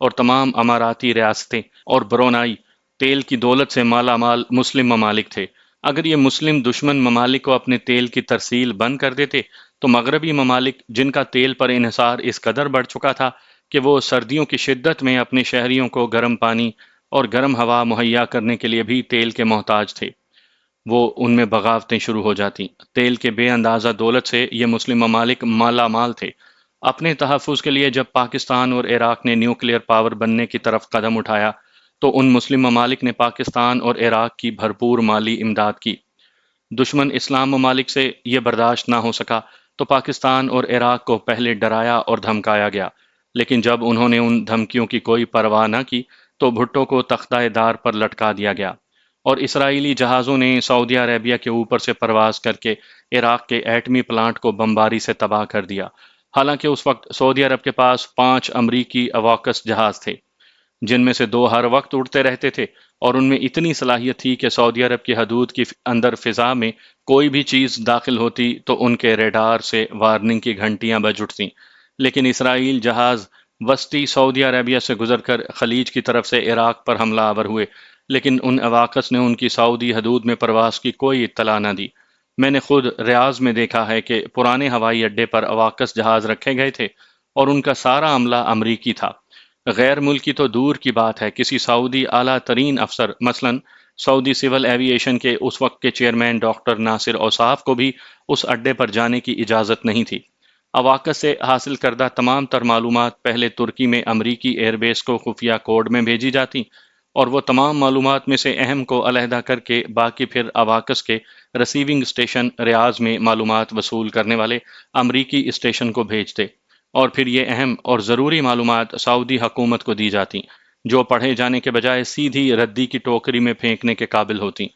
اور تمام اماراتی ریاستیں اور برونائی تیل کی دولت سے مالا مال مسلم ممالک تھے۔ اگر یہ مسلم دشمن ممالک کو اپنے تیل کی ترسیل بند کر دیتے تو مغربی ممالک جن کا تیل پر انحصار اس قدر بڑھ چکا تھا کہ وہ سردیوں کی شدت میں اپنے شہریوں کو گرم پانی اور گرم ہوا مہیا کرنے کے لیے بھی تیل کے محتاج تھے، وہ ان میں بغاوتیں شروع ہو جاتی۔ تیل کے بے اندازہ دولت سے یہ مسلم ممالک مالا مال تھے۔ اپنے تحفظ کے لیے جب پاکستان اور عراق نے نیوکلیئر پاور بننے کی طرف قدم اٹھایا تو ان مسلم ممالک نے پاکستان اور عراق کی بھرپور مالی امداد کی۔ دشمن اسلام ممالک سے یہ برداشت نہ ہو سکا تو پاکستان اور عراق کو پہلے ڈرایا اور دھمکایا گیا، لیکن جب انہوں نے ان دھمکیوں کی کوئی پرواہ نہ کی تو بھٹو کو تختہ دار پر لٹکا دیا گیا اور اسرائیلی جہازوں نے سعودی عربیہ کے اوپر سے پرواز کر کے عراق کے ایٹمی پلانٹ کو بمباری سے تباہ کر دیا۔ حالانکہ اس وقت سعودی عرب کے پاس 5 امریکی اواکس جہاز تھے، جن میں سے 2 ہر وقت اڑتے رہتے تھے اور ان میں اتنی صلاحیت تھی کہ سعودی عرب کی حدود کی اندر فضا میں کوئی بھی چیز داخل ہوتی تو ان کے ریڈار سے وارننگ کی گھنٹیاں بج اٹھتیں۔ لیکن اسرائیل جہاز وسطی سعودی عربیہ سے گزر کر خلیج کی طرف سے عراق پر حملہ آور ہوئے، لیکن ان اواکس نے ان کی سعودی حدود میں پرواز کی کوئی اطلاع نہ دی۔ میں نے خود ریاض میں دیکھا ہے کہ پرانے ہوائی اڈے پر اواکس جہاز رکھے گئے تھے اور ان کا سارا عملہ امریکی تھا۔ غیر ملکی تو دور کی بات ہے، کسی سعودی اعلیٰ ترین افسر مثلاً سعودی سول ایویشن کے اس وقت کے چیئرمین ڈاکٹر ناصر اوصاف کو بھی اس اڈے پر جانے کی اجازت نہیں تھی۔ اواکس سے حاصل کردہ تمام تر معلومات پہلے ترکی میں امریکی ایئر بیس کو خفیہ کوڈ میں بھیجی جاتی اور وہ تمام معلومات میں سے اہم کو علیحدہ کر کے باقی پھر اواکس کے ریسیونگ اسٹیشن ریاض میں معلومات وصول کرنے والے امریکی اسٹیشن کو بھیجتے اور پھر یہ اہم اور ضروری معلومات سعودی حکومت کو دی جاتی، جو پڑھے جانے کے بجائے سیدھی ردی کی ٹوکری میں پھینکنے کے قابل ہوتی۔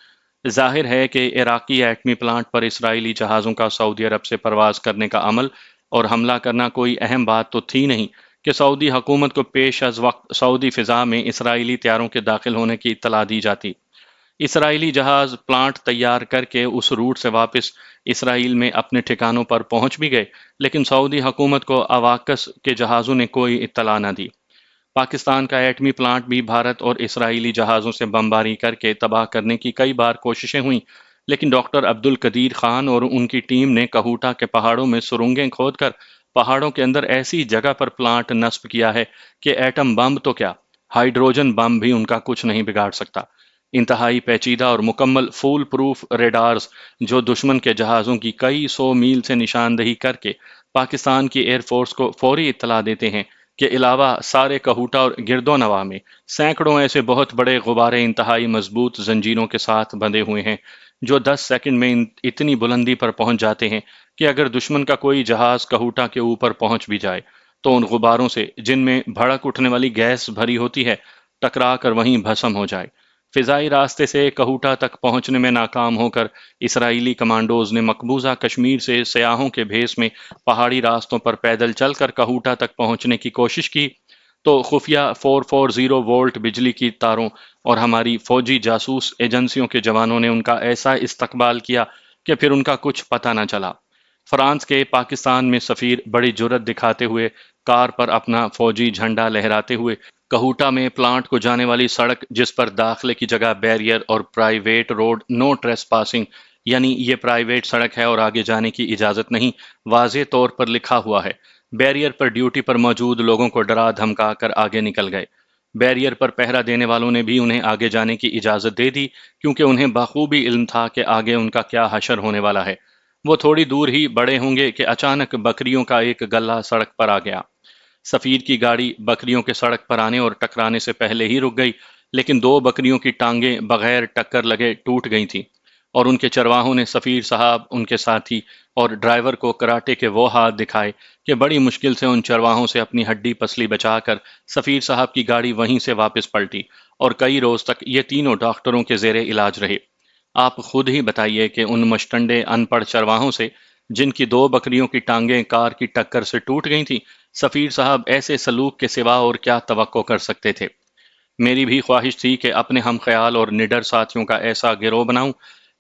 ظاہر ہے کہ عراقی ایٹمی پلانٹ پر اسرائیلی جہازوں کا سعودی عرب سے پرواز کرنے کا عمل اور حملہ کرنا کوئی اہم بات تو تھی نہیں کہ سعودی حکومت کو پیش از وقت سعودی فضا میں اسرائیلی طیاروں کے داخل ہونے کی اطلاع دی جاتی۔ اسرائیلی جہاز پلانٹ تیار کر کے اس روٹ سے واپس اسرائیل میں اپنے ٹھکانوں پر پہنچ بھی گئے، لیکن سعودی حکومت کو اواکس کے جہازوں نے کوئی اطلاع نہ دی۔ پاکستان کا ایٹمی پلانٹ بھی بھارت اور اسرائیلی جہازوں سے بمباری کر کے تباہ کرنے کی کئی بار کوششیں ہوئیں، لیکن ڈاکٹر عبد القدیر خان اور ان کی ٹیم نے کہوٹا کے پہاڑوں میں سرنگیں کھود کر پہاڑوں کے اندر ایسی جگہ پر پلانٹ نصب کیا ہے کہ ایٹم بم تو کیا، ہائیڈروجن بم بھی ان کا کچھ نہیں بگاڑ سکتا۔ انتہائی پیچیدہ اور مکمل فول پروف ریڈارز جو دشمن کے جہازوں کی کئی 100 میل سے نشاندہی کر کے پاکستان کی ایئر فورس کو فوری اطلاع دیتے ہیں کہ علاوہ سارے کہوٹا اور گرد و نواح میں سینکڑوں ایسے بہت بڑے غبارے انتہائی مضبوط زنجیروں کے ساتھ بندھے ہوئے ہیں جو 10 سیکنڈ میں اتنی بلندی پر پہنچ جاتے ہیں کہ اگر دشمن کا کوئی جہاز کہوٹا کے اوپر پہنچ بھی جائے تو ان غباروں سے جن میں بھڑک اٹھنے والی گیس بھری ہوتی ہے ٹکرا کر وہیں بھسم ہو جائے۔ فضائی راستے سے کہوٹا تک پہنچنے میں ناکام ہو کر اسرائیلی کمانڈوز نے مقبوضہ کشمیر سے سیاحوں کے بھیس میں پہاڑی راستوں پر پیدل چل کر کہوٹا تک پہنچنے کی کوشش کی تو خفیہ 440 وولٹ بجلی کی تاروں اور ہماری فوجی جاسوس ایجنسیوں کے جوانوں نے ان کا ایسا استقبال کیا کہ پھر ان کا کچھ پتہ نہ چلا۔ فرانس کے پاکستان میں سفیر بڑی جرت دکھاتے ہوئے کار پر اپنا فوجی جھنڈا لہراتے ہوئے کہوٹا میں پلانٹ کو جانے والی سڑک جس پر داخلے کی جگہ بیریئر اور پرائیویٹ روڈ نو ٹریس پاسنگ یعنی یہ پرائیویٹ سڑک ہے اور آگے جانے کی اجازت نہیں واضح طور پر لکھا ہوا ہے، بیریئر پر ڈیوٹی پر موجود لوگوں کو ڈرا دھمکا کر آگے نکل گئے۔ بیریئر پر پہرا دینے والوں نے بھی انہیں آگے جانے کی اجازت دے دی کیونکہ انہیں بخوبی علم تھا کہ آگے ان کا کیا حشر ہونے والا ہے۔ وہ تھوڑی دور ہی بڑے ہوں گے کہ اچانک بکریوں کا ایک گلہ سڑک پر آ گیا۔ سفیر کی گاڑی بکریوں کے سڑک پر آنے اور ٹکرانے سے پہلے ہی رک گئی، لیکن 2 بکریوں کی ٹانگیں بغیر ٹکر لگے ٹوٹ گئی تھیں اور ان کے چرواہوں نے سفیر صاحب، ان کے ساتھی اور ڈرائیور کو کراٹے کے وہ ہاتھ دکھائے کہ بڑی مشکل سے ان چرواہوں سے اپنی ہڈی پسلی بچا کر سفیر صاحب کی گاڑی وہیں سے واپس پلٹی اور کئی روز تک یہ تینوں ڈاکٹروں کے زیر علاج رہے۔ آپ خود ہی بتائیے کہ ان مشٹنڈے ان پڑھ چرواہوں سے جن کی 2 بکریوں کی ٹانگیں کار کی ٹکر سے ٹوٹ گئی تھیں، سفیر صاحب ایسے سلوک کے سوا اور کیا توقع کر سکتے تھے؟ میری بھی خواہش تھی کہ اپنے ہم خیال اور نڈر ساتھیوں کا ایسا گروہ بناؤں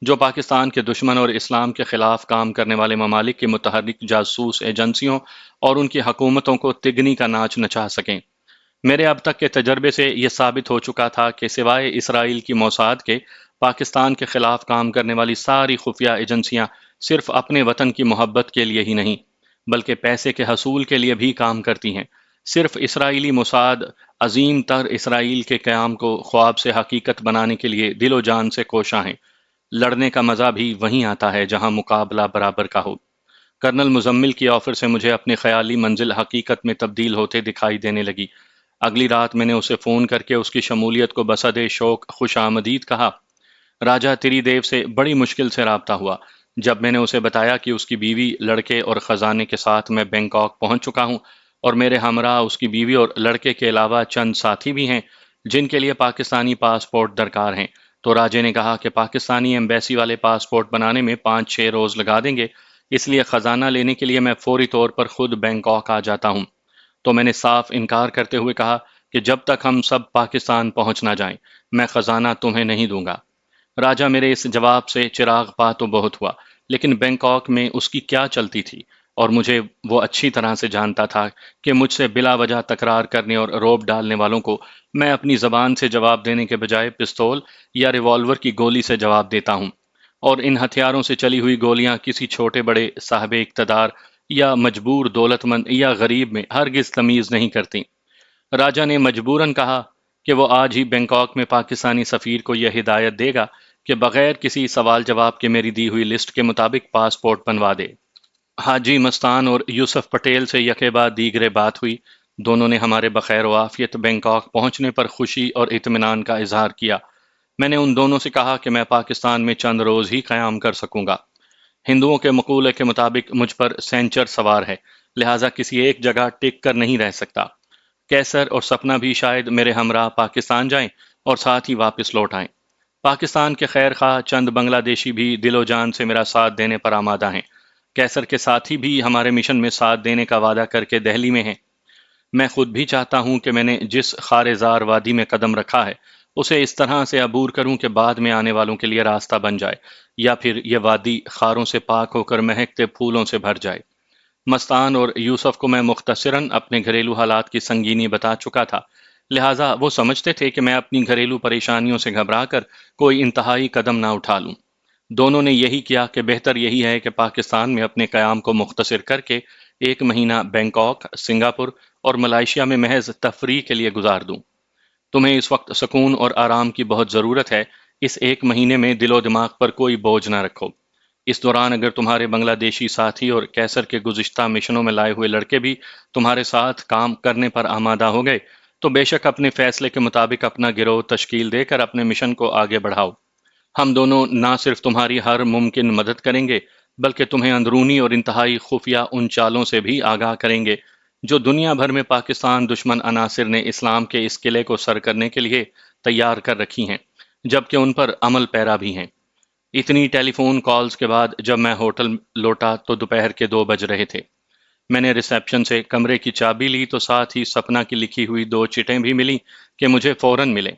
جو پاکستان کے دشمن اور اسلام کے خلاف کام کرنے والے ممالک کی متحرک جاسوس ایجنسیوں اور ان کی حکومتوں کو تگنی کا ناچ نچا سکیں۔ میرے اب تک کے تجربے سے یہ ثابت ہو چکا تھا کہ سوائے اسرائیل کی موساد کے پاکستان کے خلاف کام کرنے والی ساری خفیہ ایجنسیاں صرف اپنے وطن کی محبت کے لیے ہی نہیں بلکہ پیسے کے حصول کے لیے بھی کام کرتی ہیں۔ صرف اسرائیلی موساد عظیم تر اسرائیل کے قیام کو خواب سے حقیقت بنانے کے لیے دل و جان سے کوشاں ہیں۔ لڑنے کا مزہ بھی وہیں آتا ہے جہاں مقابلہ برابر کا ہو۔ کرنل مزمل کی آفر سے مجھے اپنی خیالی منزل حقیقت میں تبدیل ہوتے دکھائی دینے لگی۔ اگلی رات میں نے اسے فون کر کے اس کی شمولیت کو بصد شوق خوش آمدید کہا۔ راجہ تری دیو سے بڑی مشکل سے رابطہ ہوا۔ جب میں نے اسے بتایا کہ اس کی بیوی، لڑکے اور خزانے کے ساتھ میں بینکاک پہنچ چکا ہوں اور میرے ہمراہ اس کی بیوی اور لڑکے کے علاوہ چند ساتھی بھی ہیں جن کے لیے پاکستانی پاسپورٹ درکار ہیں، تو راجے نے کہا کہ پاکستانی ایمبیسی والے پاسپورٹ بنانے میں 5-6 روز لگا دیں گے، اس لیے خزانہ لینے کے لیے میں فوری طور پر خود بینکاک آ جاتا ہوں۔ تو میں نے صاف انکار کرتے ہوئے کہا کہ جب تک ہم سب پاکستان پہنچ نہ جائیں میں خزانہ تمہیں نہیں دوں گا۔ راجہ میرے اس جواب سے چراغ پا تو بہت ہوا، لیکن بینکاک میں اس کی کیا چلتی تھی، اور مجھے وہ اچھی طرح سے جانتا تھا کہ مجھ سے بلا وجہ تکرار کرنے اور روب ڈالنے والوں کو میں اپنی زبان سے جواب دینے کے بجائے پستول یا ریوالور کی گولی سے جواب دیتا ہوں، اور ان ہتھیاروں سے چلی ہوئی گولیاں کسی چھوٹے بڑے صاحب اقتدار یا مجبور دولت مند یا غریب میں ہرگز تمیز نہیں کرتی۔ راجہ نے مجبوراً کہا کہ وہ آج ہی بینکاک میں پاکستانی سفیر کو یہ ہدایت دے گا کہ بغیر کسی سوال جواب کے میری دی ہوئی لسٹ کے مطابق پاسپورٹ بنوا دے۔ حاجی مستان اور یوسف پٹیل سے یکے بعد دیگرے بات ہوئی۔ دونوں نے ہمارے بخیر و عافیت بینکاک پہنچنے پر خوشی اور اطمینان کا اظہار کیا۔ میں نے ان دونوں سے کہا کہ میں پاکستان میں چند روز ہی قیام کر سکوں گا۔ ہندوؤں کے مقولے کے مطابق مجھ پر سینچر سوار ہے، لہٰذا کسی ایک جگہ ٹک کر نہیں رہ سکتا۔ کیسر اور سپنا بھی شاید میرے ہمراہ پاکستان جائیں اور ساتھ ہی واپس لوٹ آئیں۔ پاکستان کے خیر خواہ چند بنگلہ دیشی بھی دل و جان سے میرا ساتھ دینے پر آمادہ ہیں۔ کیسر کے ساتھی بھی ہمارے مشن میں ساتھ دینے کا وعدہ کر کے دہلی میں ہیں۔ میں خود بھی چاہتا ہوں کہ میں نے جس خارزار وادی میں قدم رکھا ہے اسے اس طرح سے عبور کروں کہ بعد میں آنے والوں کے لیے راستہ بن جائے، یا پھر یہ وادی خاروں سے پاک ہو کر مہکتے پھولوں سے بھر جائے۔ مستان اور یوسف کو میں مختصراً اپنے گھریلو حالات کی سنگینی بتا چکا تھا، لہٰذا وہ سمجھتے تھے کہ میں اپنی گھریلو پریشانیوں سے گھبرا کر کوئی انتہائی قدم نہ اٹھا لوں۔ دونوں نے یہی کیا کہ بہتر یہی ہے کہ پاکستان میں اپنے قیام کو مختصر کر کے 1 مہینہ بینکاک، سنگاپور اور ملائیشیا میں محض تفریح کے لیے گزار دوں۔ تمہیں اس وقت سکون اور آرام کی بہت ضرورت ہے، اس 1 مہینے میں دل و دماغ پر کوئی بوجھ نہ رکھو۔ اس دوران اگر تمہارے بنگلہ دیشی ساتھی اور کیسر کے گزشتہ مشنوں میں لائے ہوئے لڑکے بھی تمہارے ساتھ کام کرنے پر آمادہ ہو گئے تو بے شک اپنے فیصلے کے مطابق اپنا گروہ تشکیل دے کر اپنے مشن کو آگے بڑھاؤ۔ ہم دونوں نہ صرف تمہاری ہر ممکن مدد کریں گے بلکہ تمہیں اندرونی اور انتہائی خفیہ ان چالوں سے بھی آگاہ کریں گے جو دنیا بھر میں پاکستان دشمن عناصر نے اسلام کے اس قلعے کو سر کرنے کے لیے تیار کر رکھی ہیں، جبکہ ان پر عمل پیرا بھی ہیں۔ اتنی ٹیلی فون کالز کے بعد جب میں ہوٹل لوٹا تو دوپہر کے 2 بج رہے تھے۔ میں نے ریسیپشن سے کمرے کی چابی لی تو ساتھ ہی سپنا کی لکھی ہوئی 2 چٹیں بھی ملی کہ مجھے فوراً ملے۔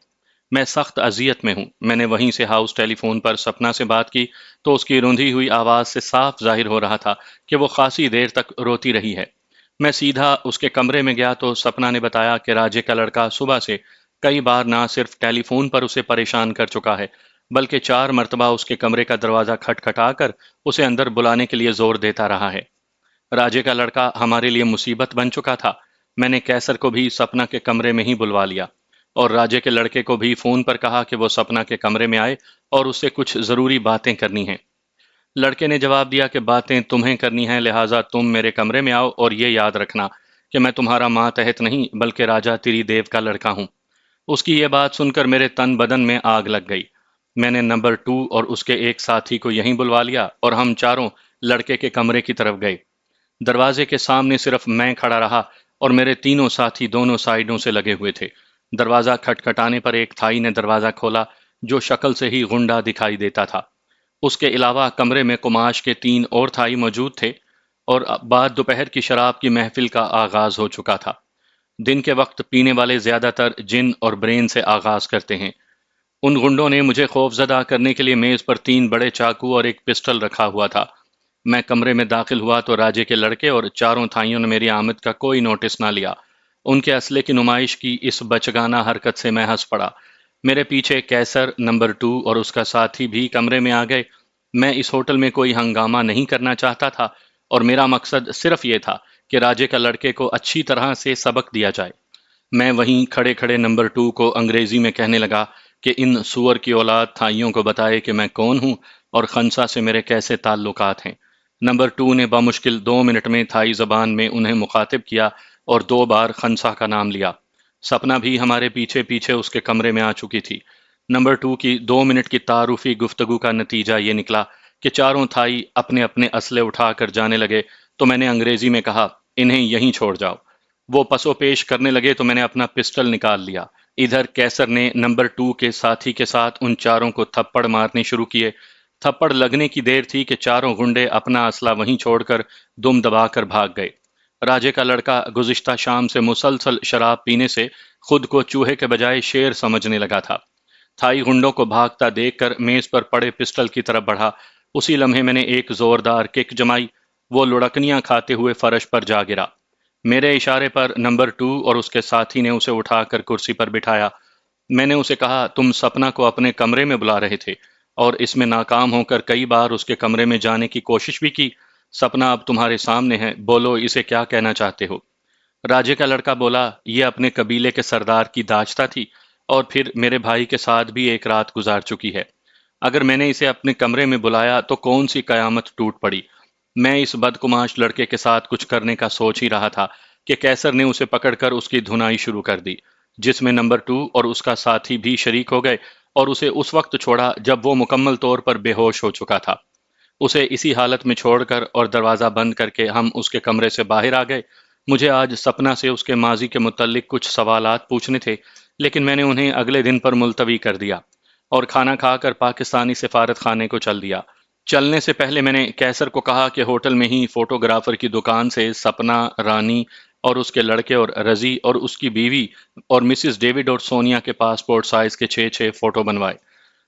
میں سخت اذیت میں ہوں۔ میں نے وہیں سے ہاؤس ٹیلی فون پر سپنا سے بات کی تو اس کی روندھی ہوئی آواز سے صاف ظاہر ہو رہا تھا کہ وہ خاصی دیر تک روتی رہی ہے۔ میں سیدھا اس کے کمرے میں گیا تو سپنا نے بتایا کہ راجے کا لڑکا صبح سے کئی بار نہ صرف ٹیلی فون پر اسے پریشان کر چکا ہے بلکہ 4 مرتبہ اس کے کمرے کا دروازہ کھٹکھٹا کر اسے اندر بلانے کے لیے زور دیتا رہا ہے۔ راجے کا لڑکا ہمارے لیے مصیبت بن چکا تھا۔ میں نے کیسر کو بھی سپنا کے کمرے میں ہی بلوا لیا اور راجے کے لڑکے کو بھی فون پر کہا کہ وہ سپنا کے کمرے میں آئے اور اس سے کچھ ضروری باتیں کرنی ہیں۔ لڑکے نے جواب دیا کہ باتیں تمہیں کرنی ہیں، لہٰذا تم میرے کمرے میں آؤ، اور یہ یاد رکھنا کہ میں تمہارا ماتحت نہیں بلکہ راجہ تری دیو کا لڑکا ہوں۔ اس کی یہ بات سن کر میرے تن بدن میں آگ لگ گئی۔ میں نے نمبر 2 اور اس کے ایک ساتھی کو یہیں بلوا لیا اور ہم چاروں لڑکے کے کمرے کی طرف گئے۔ دروازے کے سامنے صرف میں کھڑا رہا اور میرے تینوں ساتھی دونوں سائیڈوں سے لگے ہوئے تھے۔ دروازہ کھٹکھٹانے پر ایک تھائی نے دروازہ کھولا جو شکل سے ہی غنڈہ دکھائی دیتا تھا۔ اس کے علاوہ کمرے میں قماش کے 3 اور تھائی موجود تھے اور بعد دوپہر کی شراب کی محفل کا آغاز ہو چکا تھا۔ دن کے وقت پینے والے زیادہ تر جن اور برین سے آغاز کرتے ہیں۔ ان غنڈوں نے مجھے خوف زدہ کرنے کے لیے میز پر 3 بڑے چاقو اور ایک پسٹل رکھا ہوا تھا۔ میں کمرے میں داخل ہوا تو راجے کے لڑکے اور چاروں تھائیوں نے میری آمد کا کوئی نوٹس نہ لیا۔ ان کے اسلحے کی نمائش کی اس بچگانہ حرکت سے میں ہنس پڑا۔ میرے پیچھے کیسر، نمبر 2 اور اس کا ساتھی بھی کمرے میں آ گئے۔ میں اس ہوٹل میں کوئی ہنگامہ نہیں کرنا چاہتا تھا اور میرا مقصد صرف یہ تھا کہ راجے کا لڑکے کو اچھی طرح سے سبق دیا جائے۔ میں وہیں کھڑے کھڑے نمبر 2 کو انگریزی میں کہنے لگا کہ ان سور کی اولاد تھائیوں کو بتائے کہ میں کون ہوں اور خنسا سے میرے کیسے تعلقات ہیں۔ نمبر 2 نے بمشکل 2 منٹ میں تھائی زبان میں انہیں مخاطب کیا اور 2 بار خنسا کا نام لیا۔ سپنا بھی ہمارے پیچھے پیچھے اس کے کمرے میں آ چکی تھی۔ نمبر 2 کی 2 منٹ کی تعارفی گفتگو کا نتیجہ یہ نکلا کہ چاروں تھائی اپنے اپنے اسلحے اٹھا کر جانے لگے تو میں نے انگریزی میں کہا، انہیں یہیں چھوڑ جاؤ۔ وہ پسو پیش کرنے لگے تو میں نے اپنا پسٹل نکال لیا۔ ادھر کیسر نے نمبر 2 کے ساتھی کے ساتھ ان چاروں کو تھپڑ مارنے شروع کیے۔ تھپڑ لگنے کی دیر تھی کہ چاروں گنڈے اپنا اسلحہ وہیں چھوڑ کر دم دبا کر بھاگ گئے۔ راجے کا لڑکا گزشتہ شام سے مسلسل شراب پینے سے خود کو چوہے کے بجائے شیر سمجھنے لگا تھا۔ تھائی گنڈوں کو بھاگتا دیکھ کر میز پر پڑے پسٹل کی طرف بڑھا۔ اسی لمحے میں نے ایک زوردار کک جمائی۔ وہ لڑکنیاں کھاتے ہوئے فرش پر جا گرا۔ میرے اشارے پر نمبر 2 اور اس کے ساتھی نے اسے اٹھا کر کرسی پر بٹھایا۔ میں نے اسے کہا، تم سپنا کو اپنے کمرے میں بلا رہے تھے اور اس میں ناکام ہو کر کئی بار اس کے کمرے میں جانے کی کوشش بھی کی۔ سپنا اب تمہارے سامنے ہے، بولو اسے کیا کہنا چاہتے ہو؟ راجے کا لڑکا بولا، یہ اپنے قبیلے کے سردار کی داشتہ تھی اور پھر میرے بھائی کے ساتھ بھی ایک رات گزار چکی ہے۔ اگر میں نے اسے اپنے کمرے میں بلایا تو کون سی قیامت ٹوٹ پڑی۔ میں اس بدقماش لڑکے کے ساتھ کچھ کرنے کا سوچ ہی رہا تھا کہ کیسر نے اسے پکڑ کر اس کی دھنائی شروع کر دی، جس میں نمبر 2 اور اس کا ساتھی بھی شریک ہو گئے اور اسے اس وقت چھوڑا جب وہ مکمل طور پر بے ہوش ہو چکا تھا۔ اسے اسی حالت میں چھوڑ کر اور دروازہ بند کر کے ہم اس کے کمرے سے باہر آ گئے۔ مجھے آج سپنا سے اس کے ماضی کے متعلق کچھ سوالات پوچھنے تھے، لیکن میں نے انہیں اگلے دن پر ملتوی کر دیا اور کھانا کھا کر پاکستانی سفارت خانے کو چل دیا۔ چلنے سے پہلے میں نے کیسر کو کہا کہ ہوٹل میں ہی فوٹوگرافر کی دکان سے سپنا، رانی اور اس کے لڑکے اور رضی اور اس کی بیوی اور مسز ڈیوڈ اور سونیا کے پاسپورٹ سائز کے 6 فوٹو بنوائے۔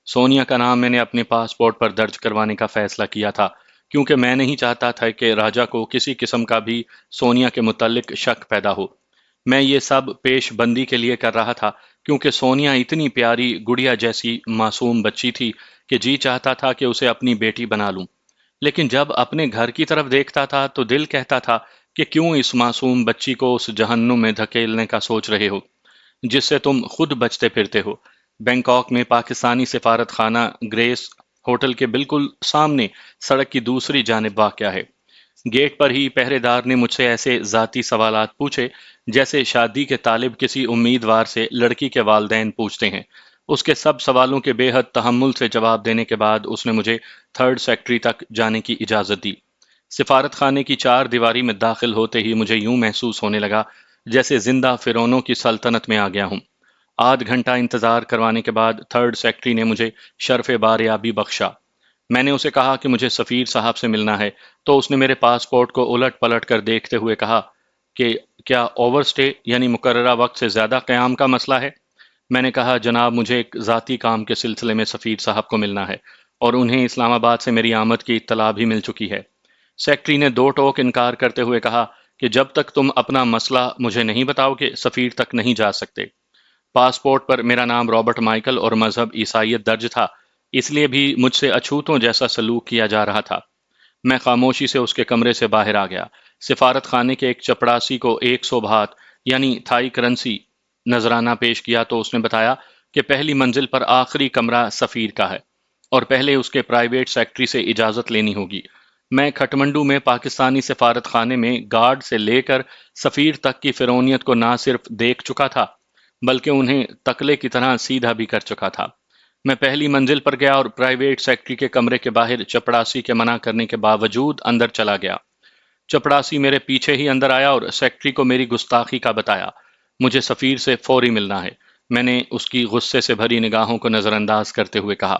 سونیا کا نام میں نے اپنے پاسپورٹ پر درج کروانے کا فیصلہ کیا تھا، کیونکہ میں نہیں چاہتا تھا کہ راجا کو کسی قسم کا بھی سونیا کے متعلق شک پیدا ہو۔ میں یہ سب پیش بندی کے لیے کر رہا تھا کیونکہ سونیا اتنی پیاری گڑیا جیسی معصوم بچی تھی کہ جی چاہتا تھا کہ اسے اپنی بیٹی بنا لوں۔ لیکن جب اپنے گھر کی طرف دیکھتا تھا تو دل کہتا تھا کہ کیوں اس معصوم بچی کو اس جہنم میں دھکیلنے کا سوچ رہے ہو جس سے تم خود بچتے پھرتے ہو۔ بینکاک میں پاکستانی سفارت خانہ گریس ہوٹل کے بالکل سامنے سڑک کی دوسری جانب واقع ہے۔ گیٹ پر ہی پہرے دار نے مجھ سے ایسے ذاتی سوالات پوچھے جیسے شادی کے طالب کسی امیدوار سے لڑکی کے والدین پوچھتے ہیں۔ اس کے سب سوالوں کے بے حد تحمل سے جواب دینے کے بعد اس نے مجھے 3rd سیکٹری تک جانے کی اجازت دی۔ سفارت خانے کی 4 دیواری میں داخل ہوتے ہی مجھے یوں محسوس ہونے لگا جیسے زندہ فرعونوں کی سلطنت میں آ گیا ہوں۔ آدھ گھنٹہ انتظار کروانے کے بعد 3rd سیکٹری نے مجھے شرف باریابی بخشا۔ میں نے اسے کہا کہ مجھے سفیر صاحب سے ملنا ہے تو اس نے میرے پاسپورٹ کو الٹ پلٹ کر دیکھتے ہوئے کہا کہ کیا اوور سٹے یعنی مقررہ وقت سے زیادہ قیام کا مسئلہ ہے؟ میں نے کہا، جناب مجھے ایک ذاتی کام کے سلسلے میں سفیر صاحب کو ملنا ہے اور انہیں اسلام آباد سے میری آمد کی اطلاع بھی مل چکی ہے۔ سیکٹری نے 2 ٹوک انکار کرتے ہوئے کہا کہ جب تک تم اپنا مسئلہ مجھے نہیں بتاؤ گے سفیر تک نہیں جا سکتے۔ پاسپورٹ پر میرا نام رابرٹ مائیکل اور مذہب عیسائیت درج تھا، اس لیے بھی مجھ سے اچھوتوں جیسا سلوک کیا جا رہا تھا۔ میں خاموشی سے اس کے کمرے سے باہر آ گیا۔ سفارت خانے کے ایک چپڑاسی کو 100 بھات یعنی تھائی کرنسی نذرانہ پیش کیا تو اس نے بتایا کہ پہلی منزل پر آخری کمرہ سفیر کا ہے اور پہلے اس کے پرائیویٹ سیکٹری سے اجازت لینی ہوگی۔ میں کھٹمنڈو میں پاکستانی سفارت خانے میں گارڈ سے لے کر سفیر تک کی فرعونیت کو نہ صرف دیکھ چکا تھا بلکہ انہیں تکلے کی طرح سیدھا بھی کر چکا تھا۔ میں پہلی منزل پر گیا اور پرائیویٹ سیکٹری کے کمرے کے باہر چپڑاسی کے منع کرنے کے باوجود اندر چلا گیا۔ چپڑاسی میرے پیچھے ہی اندر آیا اور سیکٹری کو میری گستاخی کا بتایا۔ مجھے سفیر سے فوری ملنا ہے۔ میں نے اس کی غصے سے بھری نگاہوں کو نظر انداز کرتے ہوئے کہا،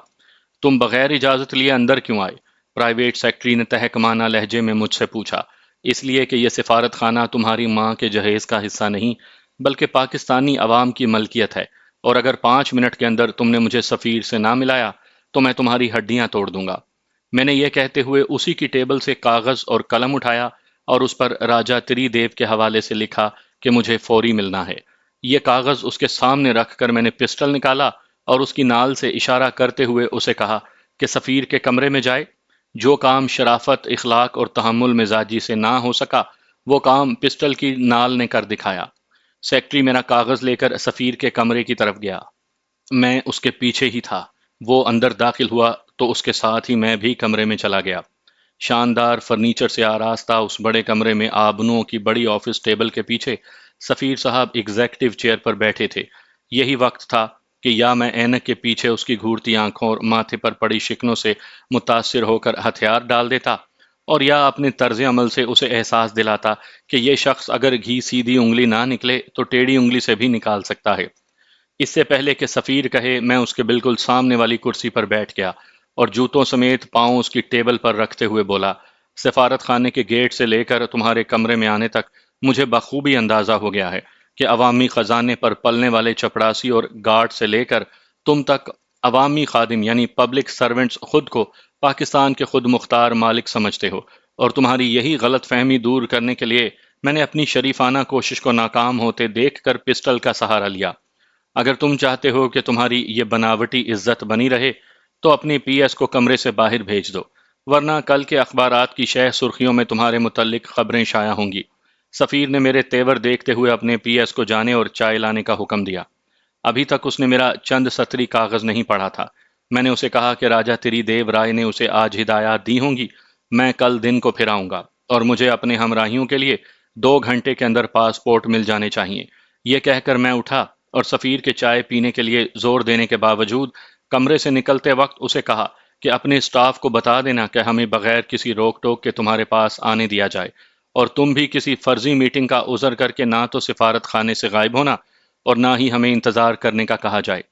تم بغیر اجازت لیے اندر کیوں آئے؟ پرائیویٹ سیکٹری نے تہکمانہ لہجے میں مجھ سے پوچھا۔ اس لیے کہ یہ سفارت خانہ تمہاری ماں کے جہیز کا حصہ نہیں بلکہ پاکستانی عوام کی ملکیت ہے، اور اگر 5 منٹ کے اندر تم نے مجھے سفیر سے نہ ملایا تو میں تمہاری ہڈیاں توڑ دوں گا۔ میں نے یہ کہتے ہوئے اسی کی ٹیبل سے کاغذ اور قلم اٹھایا اور اس پر راجا تری دیو کے حوالے سے لکھا کہ مجھے فوری ملنا ہے۔ یہ کاغذ اس کے سامنے رکھ کر میں نے پسٹل نکالا اور اس کی نال سے اشارہ کرتے ہوئے اسے کہا کہ سفیر کے کمرے میں جائے۔ جو کام شرافت، اخلاق اور تحمل مزاجی سے نہ ہو سکا، وہ کام پسٹل کی نال نے کر دکھایا۔ سیکٹری میرا کاغذ لے کر سفیر کے کمرے کی طرف گیا۔ میں اس کے پیچھے ہی تھا۔ وہ اندر داخل ہوا تو اس کے ساتھ ہی میں بھی کمرے میں چلا گیا۔ شاندار فرنیچر سے آراستہ اس بڑے کمرے میں آبنوں کی بڑی آفس ٹیبل کے پیچھے سفیر صاحب ایگزیکٹو چیئر پر بیٹھے تھے۔ یہی وقت تھا کہ یا میں اینک کے پیچھے اس کی گھورتی آنکھوں اور ماتھے پر پڑی شکنوں سے متاثر ہو کر ہتھیار ڈال دیتا، اور یا اپنے طرز عمل سے اسے احساس دلاتا کہ یہ شخص اگر گھی سیدھی انگلی نہ نکلے تو ٹیڑھی انگلی سے بھی نکال سکتا ہے۔ اس سے پہلے کہ سفیر کہے، میں اس کے بالکل سامنے والی کرسی پر بیٹھ گیا اور جوتوں سمیت پاؤں اس کی ٹیبل پر رکھتے ہوئے بولا، سفارت خانے کے گیٹ سے لے کر تمہارے کمرے میں آنے تک مجھے بخوبی اندازہ ہو گیا ہے کہ عوامی خزانے پر پلنے والے چپڑاسی اور گارڈ سے لے کر تم تک عوامی خادم یعنی پبلک سرونٹس خود کو پاکستان کے خود مختار مالک سمجھتے ہو، اور تمہاری یہی غلط فہمی دور کرنے کے لیے میں نے اپنی شریفانہ کوشش کو ناکام ہوتے دیکھ کر پسٹل کا سہارا لیا۔ اگر تم چاہتے ہو کہ تمہاری یہ بناوٹی عزت بنی رہے تو اپنے پی ایس کو کمرے سے باہر بھیج دو، ورنہ کل کے اخبارات کی شہ سرخیوں میں تمہارے متعلق خبریں شائع ہوں گی۔ سفیر نے میرے تیور دیکھتے ہوئے اپنے پی ایس کو جانے اور چائے لانے کا حکم دیا۔ ابھی تک اس نے میرا چند سطری کاغذ نہیں پڑھا تھا۔ میں نے اسے کہا کہ راجہ تری دیو رائے نے اسے آج ہدایات دی ہوں گی، میں کل دن کو پھر آؤں گا اور مجھے اپنے ہمراہیوں کے لیے 2 گھنٹے کے اندر پاسپورٹ مل جانے چاہیے۔ یہ کہہ کر میں اٹھا اور سفیر کے چائے پینے کے لیے زور دینے کے باوجود کمرے سے نکلتے وقت اسے کہا کہ اپنے اسٹاف کو بتا دینا کہ ہمیں بغیر کسی روک ٹوک کے تمہارے پاس آنے دیا جائے، اور تم بھی کسی فرضی میٹنگ کا عذر کر کے نہ تو سفارت خانے سے غائب ہونا اور نہ ہی ہمیں انتظار کرنے کا کہا جائے۔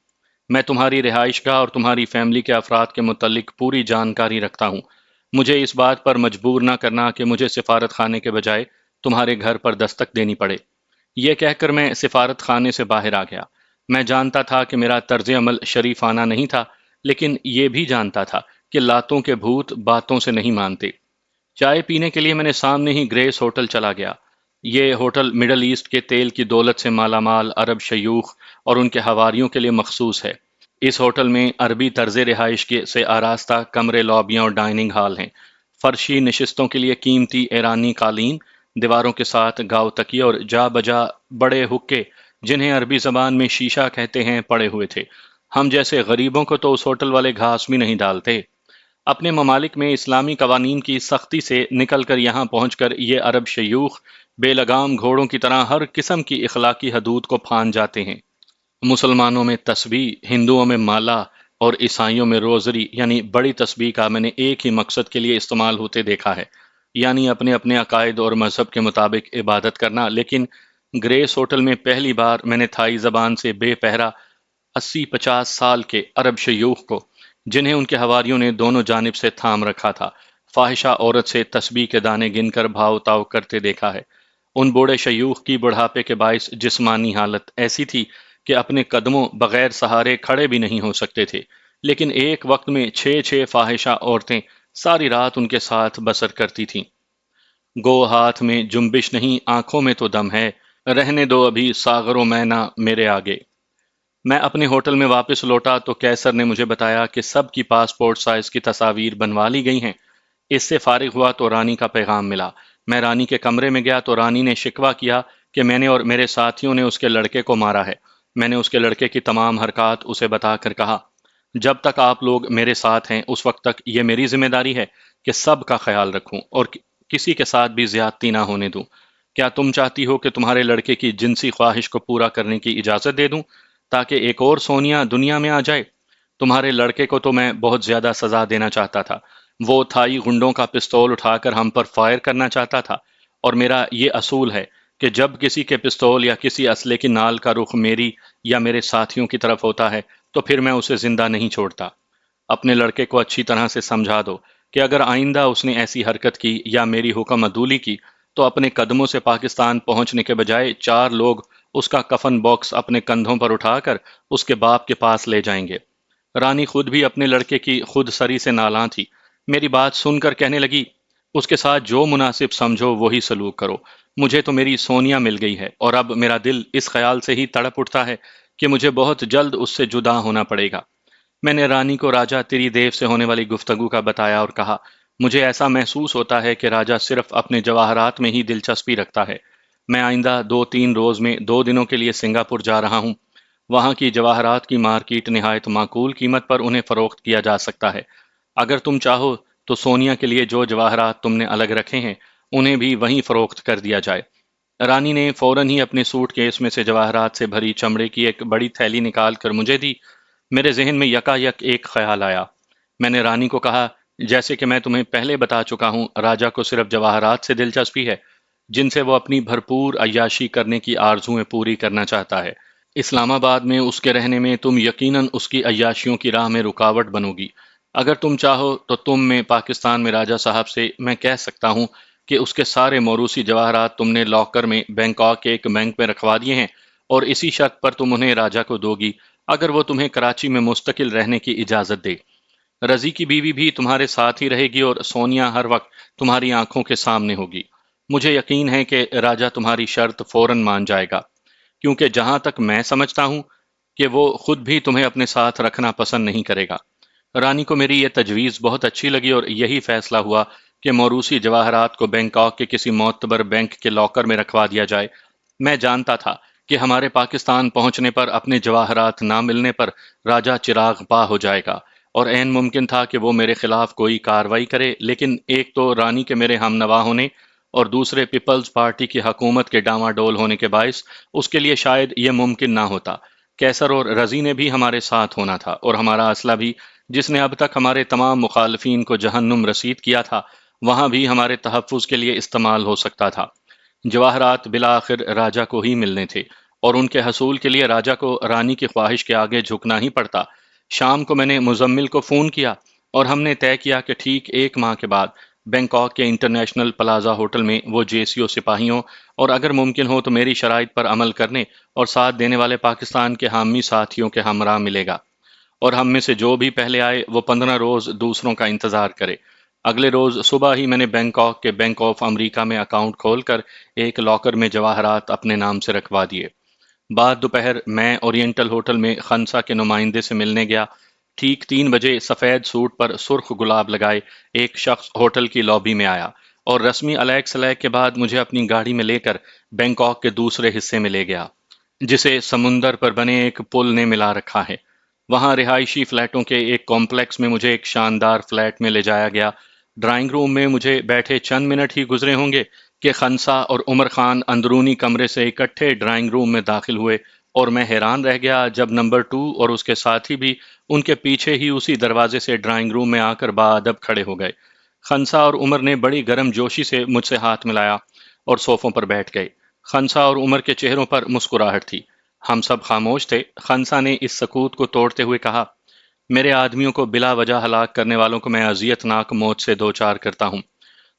میں تمہاری رہائش گاہ اور تمہاری فیملی کے افراد کے متعلق پوری جانکاری رکھتا ہوں۔ مجھے اس بات پر مجبور نہ کرنا کہ مجھے سفارت خانے کے بجائے تمہارے گھر پر دستک دینی پڑے۔ یہ کہہ کر میں سفارت خانے سے باہر آ گیا۔ میں جانتا تھا کہ میرا طرز عمل شریفانہ نہیں تھا، لیکن یہ بھی جانتا تھا کہ لاتوں کے بھوت باتوں سے نہیں مانتے۔ چائے پینے کے لیے میں نے سامنے ہی گریس ہوٹل چلا گیا۔ یہ ہوٹل مڈل ایسٹ کے تیل کی دولت سے مالا مال عرب شیوخ اور ان کے حواریوں کے لیے مخصوص ہے۔ اس ہوٹل میں عربی طرز رہائش کے سے آراستہ کمرے، لابیاں اور ڈائننگ ہال ہیں۔ فرشی نشستوں کے لیے قیمتی ایرانی قالین، دیواروں کے ساتھ گاؤ تکیے اور جا بجا بڑے حقے جنہیں عربی زبان میں شیشہ کہتے ہیں پڑے ہوئے تھے۔ ہم جیسے غریبوں کو تو اس ہوٹل والے گھاس بھی نہیں ڈالتے۔ اپنے ممالک میں اسلامی قوانین کی سختی سے نکل کر یہاں پہنچ کر یہ عرب شیوخ بے لگام گھوڑوں کی طرح ہر قسم کی اخلاقی حدود کو پھان جاتے ہیں۔ مسلمانوں میں تسبیح، ہندوؤں میں مالا اور عیسائیوں میں روزری یعنی بڑی تسبیح کا میں نے ایک ہی مقصد کے لیے استعمال ہوتے دیکھا ہے، یعنی اپنے اپنے عقائد اور مذہب کے مطابق عبادت کرنا۔ لیکن گریس ہوٹل میں پہلی بار میں نے تھائی زبان سے بے پہرا 80-50 سال کے عرب شیوخ کو، جنہیں ان کے حواریوں نے دونوں جانب سے تھام رکھا تھا، فاحشہ عورت سے تسبیح کے دانے گن کر بھاؤ تاؤ کرتے دیکھا ہے۔ ان بوڑھے شیوخ کی بڑھاپے کے باعث جسمانی حالت ایسی تھی کہ اپنے قدموں بغیر سہارے کھڑے بھی نہیں ہو سکتے تھے، لیکن ایک وقت میں 6 فاحشہ عورتیں ساری رات ان کے ساتھ بسر کرتی تھیں۔ گو ہاتھ میں جنبش نہیں، آنکھوں میں تو دم ہے، رہنے دو ابھی ساغر و مینا میرے آگے۔ میں اپنے ہوٹل میں واپس لوٹا تو کیسر نے مجھے بتایا کہ سب کی پاسپورٹ سائز کی تصاویر بنوا لی گئی ہیں۔ اس سے فارغ ہوا تو رانی کا پیغام ملا۔ میں رانی کے کمرے میں گیا تو رانی نے شکوہ کیا کہ میں نے اور میرے ساتھیوں نے اس کے لڑکے کو مارا ہے۔ میں نے اس کے لڑکے کی تمام حرکات اسے بتا کر کہا، جب تک آپ لوگ میرے ساتھ ہیں اس وقت تک یہ میری ذمہ داری ہے کہ سب کا خیال رکھوں اور کسی کے ساتھ بھی زیادتی نہ ہونے دوں۔ کیا تم چاہتی ہو کہ تمہارے لڑکے کی جنسی خواہش کو پورا کرنے کی اجازت دے دوں تاکہ ایک اور سونیا دنیا میں آ جائے؟ تمہارے لڑکے کو تو میں بہت زیادہ سزا دینا چاہتا تھا۔ وہ تھائی گنڈوں کا پستول اٹھا کر ہم پر فائر کرنا چاہتا تھا، اور میرا یہ اصول ہے کہ جب کسی کے پستول یا کسی اسلحے کی نال کا رخ میری یا میرے ساتھیوں کی طرف ہوتا ہے تو پھر میں اسے زندہ نہیں چھوڑتا۔ اپنے لڑکے کو اچھی طرح سے سمجھا دو کہ اگر آئندہ اس نے ایسی حرکت کی یا میری حکم عدولی کی تو اپنے قدموں سے پاکستان پہنچنے کے بجائے 4 لوگ اس کا کفن باکس اپنے کندھوں پر اٹھا کر اس کے باپ کے پاس لے جائیں گے۔ رانی خود بھی اپنے لڑکے کی خود سری سے نالاں تھی۔ میری بات سن کر کہنے لگی، اس کے ساتھ جو مناسب سمجھو وہی سلوک کرو، مجھے تو میری سونیا مل گئی ہے، اور اب میرا دل اس خیال سے ہی تڑپ اٹھتا ہے کہ مجھے بہت جلد اس سے جدا ہونا پڑے گا۔ میں نے رانی کو راجا تری دیو سے ہونے والی گفتگو کا بتایا اور کہا، مجھے ایسا محسوس ہوتا ہے کہ راجا صرف اپنے جواہرات میں ہی دلچسپی رکھتا ہے۔ میں آئندہ 2-3 روز میں 2 دنوں کے لیے سنگاپور جا رہا ہوں۔ وہاں کی جواہرات کی مارکیٹ نہایت معقول قیمت پر انہیں فروخت کیا جا سکتا ہے۔ اگر تم چاہو تو سونیا کے لیے جو جواہرات تم نے الگ رکھے ہیں انہیں بھی وہیں فروخت کر دیا جائے۔ رانی نے فوراً ہی اپنے سوٹ کیس میں سے جواہرات سے بھری چمڑے کی ایک بڑی تھیلی نکال کر مجھے دی۔ میرے ذہن میں یکا یک ایک خیال آیا۔ میں نے رانی کو کہا، جیسے کہ میں تمہیں پہلے بتا چکا ہوں، راجا کو صرف جواہرات سے دلچسپی ہے جن سے وہ اپنی بھرپور عیاشی کرنے کی آرزوئیں پوری کرنا چاہتا ہے۔ اسلام آباد میں اس کے رہنے میں تم یقیناً اس کی عیاشیوں کی راہ میں رکاوٹ بنو گی۔ اگر تم چاہو تو تم میں پاکستان میں راجا صاحب سے میں کہہ سکتا ہوں کہ اس کے سارے موروثی جواہرات تم نے لاکر میں بینکاک کے ایک بینک میں رکھوا دیے ہیں، اور اسی شرط پر تم انہیں راجا کو دو گی اگر وہ تمہیں کراچی میں مستقل رہنے کی اجازت دے۔ رضی کی بیوی بھی تمہارے ساتھ ہی رہے گی اور سونیا ہر وقت تمہاری آنکھوں کے سامنے ہوگی۔ مجھے یقین ہے کہ راجا تمہاری شرط فوراً مان جائے گا، کیونکہ جہاں تک میں سمجھتا ہوں کہ وہ خود بھی تمہیں اپنے ساتھ رکھنا پسند نہیں کرے گا۔ رانی کو میری یہ تجویز بہت اچھی لگی اور یہی فیصلہ ہوا کہ موروثی جواہرات کو بینکاک کے کسی معتبر بینک کے لاکر میں رکھوا دیا جائے۔ میں جانتا تھا کہ ہمارے پاکستان پہنچنے پر اپنے جواہرات نہ ملنے پر راجا چراغ پا ہو جائے گا، اور عین ممکن تھا کہ وہ میرے خلاف کوئی کارروائی کرے، لیکن ایک تو رانی کے میرے ہم نوا ہونے اور دوسرے پیپلز پارٹی کی حکومت کے ڈاواں ڈول ہونے کے باعث اس کے لیے شاید یہ ممکن نہ ہوتا۔ کیسر اور رضی نے بھی ہمارے ساتھ ہونا تھا، اور ہمارا اسلحہ بھی جس نے اب تک ہمارے تمام مخالفین کو جہنم رسید کیا تھا وہاں بھی ہمارے تحفظ کے لیے استعمال ہو سکتا تھا۔ جواہرات بالآخر راجا کو ہی ملنے تھے، اور ان کے حصول کے لیے راجا کو رانی کی خواہش کے آگے جھکنا ہی پڑتا۔ شام کو میں نے مزمل کو فون کیا اور ہم نے طے کیا کہ ٹھیک 1 ماہ کے بعد بینکاک کے انٹرنیشنل پلازا ہوٹل میں وہ JCO سپاہیوں اور اگر ممکن ہو تو میری شرائط پر عمل کرنے اور ساتھ دینے والے پاکستان کے حامی ساتھیوں کے ہمراہ ملے گا، اور ہم میں سے جو بھی پہلے آئے وہ 15 روز دوسروں کا انتظار کرے۔ اگلے روز صبح ہی میں نے بینکاک کے بینک آف امریکہ میں اکاؤنٹ کھول کر ایک لاکر میں جواہرات اپنے نام سے رکھوا دیے۔ بعد دوپہر میں اورینٹل ہوٹل میں خنسا کے نمائندے سے ملنے گیا۔ ٹھیک 3 بجے سفید سوٹ پر سرخ گلاب لگائے ایک شخص ہوٹل کی لابی میں آیا اور رسمی علیک سلیک کے بعد مجھے اپنی گاڑی میں لے کر بینکاک کے دوسرے حصے میں لے گیا، جسے سمندر پر بنے ایک پل نے ملا رکھا ہے۔ وہاں رہائشی فلیٹوں کے ایک کمپلیکس میں مجھے ایک شاندار فلیٹ میں لے جایا گیا۔ ڈرائنگ روم میں مجھے بیٹھے چند منٹ ہی گزرے ہوں گے کہ خنسا اور عمر خان اندرونی کمرے سے اکٹھے ڈرائنگ روم میں داخل ہوئے، اور میں حیران رہ گیا جب نمبر 2 اور اس کے ساتھی بھی ان کے پیچھے ہی اسی دروازے سے ڈرائنگ روم میں آ کر باادب کھڑے ہو گئے۔ خنسا اور عمر نے بڑی گرم جوشی سے مجھ سے ہاتھ ملایا اور صوفوں پر بیٹھ گئے۔ خنسا اور عمر کے چہروں پر مسکراہٹ تھی۔ ہم سب خاموش تھے۔ خنسا نے اس سکوت کو توڑتے ہوئے کہا، میرے آدمیوں کو بلا وجہ ہلاک کرنے والوں کو میں اذیت ناک موت سے دوچار کرتا ہوں۔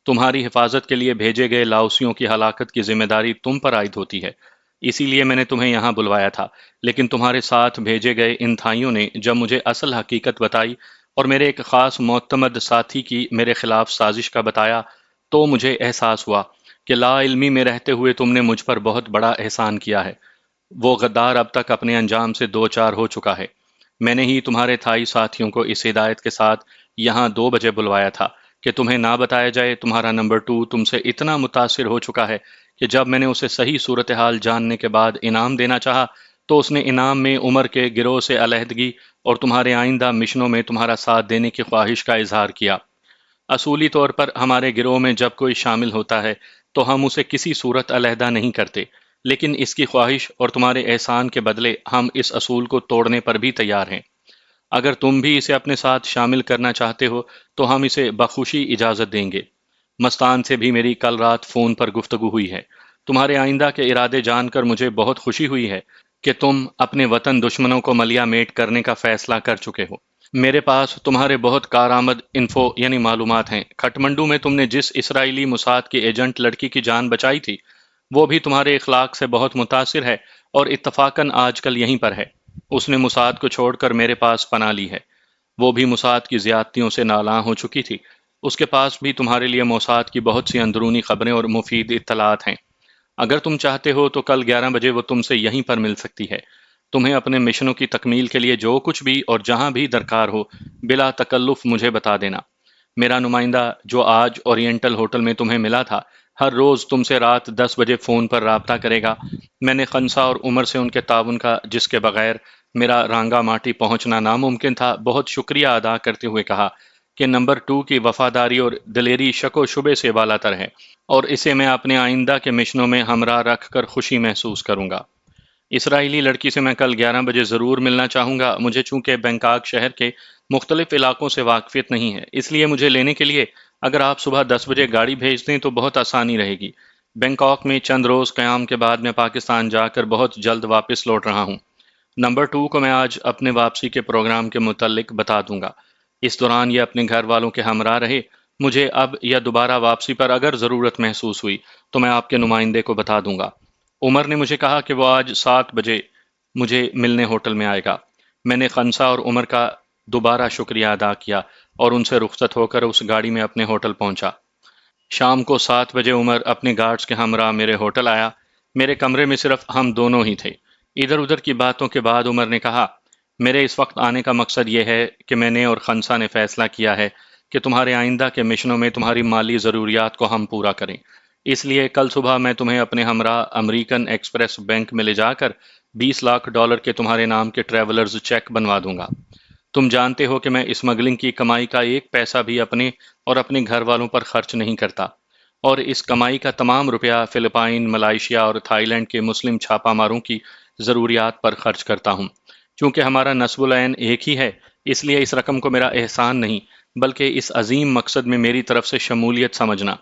تمہاری حفاظت کے لیے بھیجے گئے لاؤسیوں کی ہلاکت کی ذمہ داری تم پر عائد ہوتی ہے، اسی لیے میں نے تمہیں یہاں بلوایا تھا۔ لیکن تمہارے ساتھ بھیجے گئے ان تھائیوں نے جب مجھے اصل حقیقت بتائی اور میرے ایک خاص معتمد ساتھی کی میرے خلاف سازش کا بتایا، تو مجھے احساس ہوا کہ لا علمی میں رہتے ہوئے تم نے مجھ پر بہت بڑا احسان کیا ہے۔ وہ غدار اب تک اپنے انجام سے دوچار ہو چکا ہے۔ میں نے ہی تمہارے تھائی ساتھیوں کو اس ہدایت کے ساتھ یہاں 2 بجے بلوایا تھا کہ تمہیں نہ بتایا جائے تمہارا نمبر 2 تم سے اتنا متاثر ہو چکا ہے کہ جب میں نے اسے صحیح صورتحال جاننے کے بعد انعام دینا چاہا تو اس نے انعام میں عمر کے گروہ سے علیحدگی اور تمہارے آئندہ مشنوں میں تمہارا ساتھ دینے کی خواہش کا اظہار کیا۔ اصولی طور پر ہمارے گروہ میں جب کوئی شامل ہوتا ہے تو ہم اسے کسی صورت علیحدہ نہیں کرتے، لیکن اس کی خواہش اور تمہارے احسان کے بدلے ہم اس اصول کو توڑنے پر بھی تیار ہیں۔ اگر تم بھی اسے اپنے ساتھ شامل کرنا چاہتے ہو تو ہم اسے بخوشی اجازت دیں گے۔ مستان سے بھی میری کل رات فون پر گفتگو ہوئی ہے۔ تمہارے آئندہ کے ارادے جان کر مجھے بہت خوشی ہوئی ہے کہ تم اپنے وطن دشمنوں کو ملیا میٹ کرنے کا فیصلہ کر چکے ہو۔ میرے پاس تمہارے بہت کارآمد انفو یعنی معلومات ہیں۔ کھٹمنڈو میں تم نے جس اسرائیلی موساد کی ایجنٹ لڑکی کی جان بچائی تھی وہ بھی تمہارے اخلاق سے بہت متاثر ہے اور اتفاقاً آج کل یہیں پر ہے۔ اس نے موساد کو چھوڑ کر میرے پاس پناہ لی ہے۔ وہ بھی موساد کی زیادتیوں سے نالاں ہو چکی تھی۔ اس کے پاس بھی تمہارے لیے موساد کی بہت سی اندرونی خبریں اور مفید اطلاعات ہیں۔ اگر تم چاہتے ہو تو کل 11 بجے وہ تم سے یہیں پر مل سکتی ہے۔ تمہیں اپنے مشنوں کی تکمیل کے لیے جو کچھ بھی اور جہاں بھی درکار ہو بلا تکلف مجھے بتا دینا۔ میرا نمائندہ جو آج اورینٹل ہوٹل میں تمہیں ملا تھا ہر روز تم سے رات 10 بجے فون پر رابطہ کرے گا۔ میں نے خنسا اور عمر سے ان کے تعاون کا، جس کے بغیر میرا رانگا ماٹی پہنچنا ناممکن تھا، بہت شکریہ ادا کرتے ہوئے کہا کہ نمبر 2 کی وفاداری اور دلیری شک و شبے سے بالا تر ہے، اور اسے میں اپنے آئندہ کے مشنوں میں ہمراہ رکھ کر خوشی محسوس کروں گا۔ اسرائیلی لڑکی سے میں کل 11 بجے ضرور ملنا چاہوں گا۔ مجھے چونکہ بینکاک شہر کے مختلف علاقوں سے واقفیت نہیں ہے، اس لیے مجھے لینے کے لیے اگر آپ صبح 10 بجے گاڑی بھیج دیں تو بہت آسانی رہے گی۔ بینکاک میں چند روز قیام کے بعد میں پاکستان جا کر بہت جلد واپس لوٹ رہا ہوں۔ نمبر 2 کو میں آج اپنے واپسی کے پروگرام کے متعلق بتا دوں گا۔ اس دوران یہ اپنے گھر والوں کے ہمراہ رہے۔ مجھے اب یا دوبارہ واپسی پر اگر ضرورت محسوس ہوئی تو میں آپ کے نمائندے کو بتا دوں گا۔ عمر نے مجھے کہا کہ وہ آج 7 بجے مجھے ملنے ہوٹل میں آئے گا۔ میں نے خنسا اور عمر کا دوبارہ شکریہ ادا کیا اور ان سے رخصت ہو کر اس گاڑی میں اپنے ہوٹل پہنچا۔ شام کو 7 بجے عمر اپنے گارڈز کے ہمراہ میرے ہوٹل آیا۔ میرے کمرے میں صرف ہم دونوں ہی تھے۔ ادھر ادھر کی باتوں کے بعد عمر نے کہا، میرے اس وقت آنے کا مقصد یہ ہے کہ میں نے اور خنسا نے فیصلہ کیا ہے کہ تمہارے آئندہ کے مشنوں میں تمہاری مالی ضروریات کو ہم پورا کریں۔ اس لیے کل صبح میں تمہیں اپنے ہمراہ امریکن ایکسپریس بینک میں لے جا کر $20 لاکھ کے تمہارے نام کے ٹریولرز چیک بنوا دوں گا۔ تم جانتے ہو کہ میں اسمگلنگ کی کمائی کا ایک پیسہ بھی اپنے اور اپنے گھر والوں پر خرچ نہیں کرتا، اور اس کمائی کا تمام روپیہ فلپائن، ملائیشیا اور تھائی لینڈ کے مسلم چھاپہ ماروں کی ضروریات پر خرچ کرتا ہوں۔ چونکہ ہمارا نسب العین ایک ہی ہے، اس لیے اس رقم کو میرا احسان نہیں بلکہ اس عظیم مقصد میں میری طرف سے شمولیت سمجھنا۔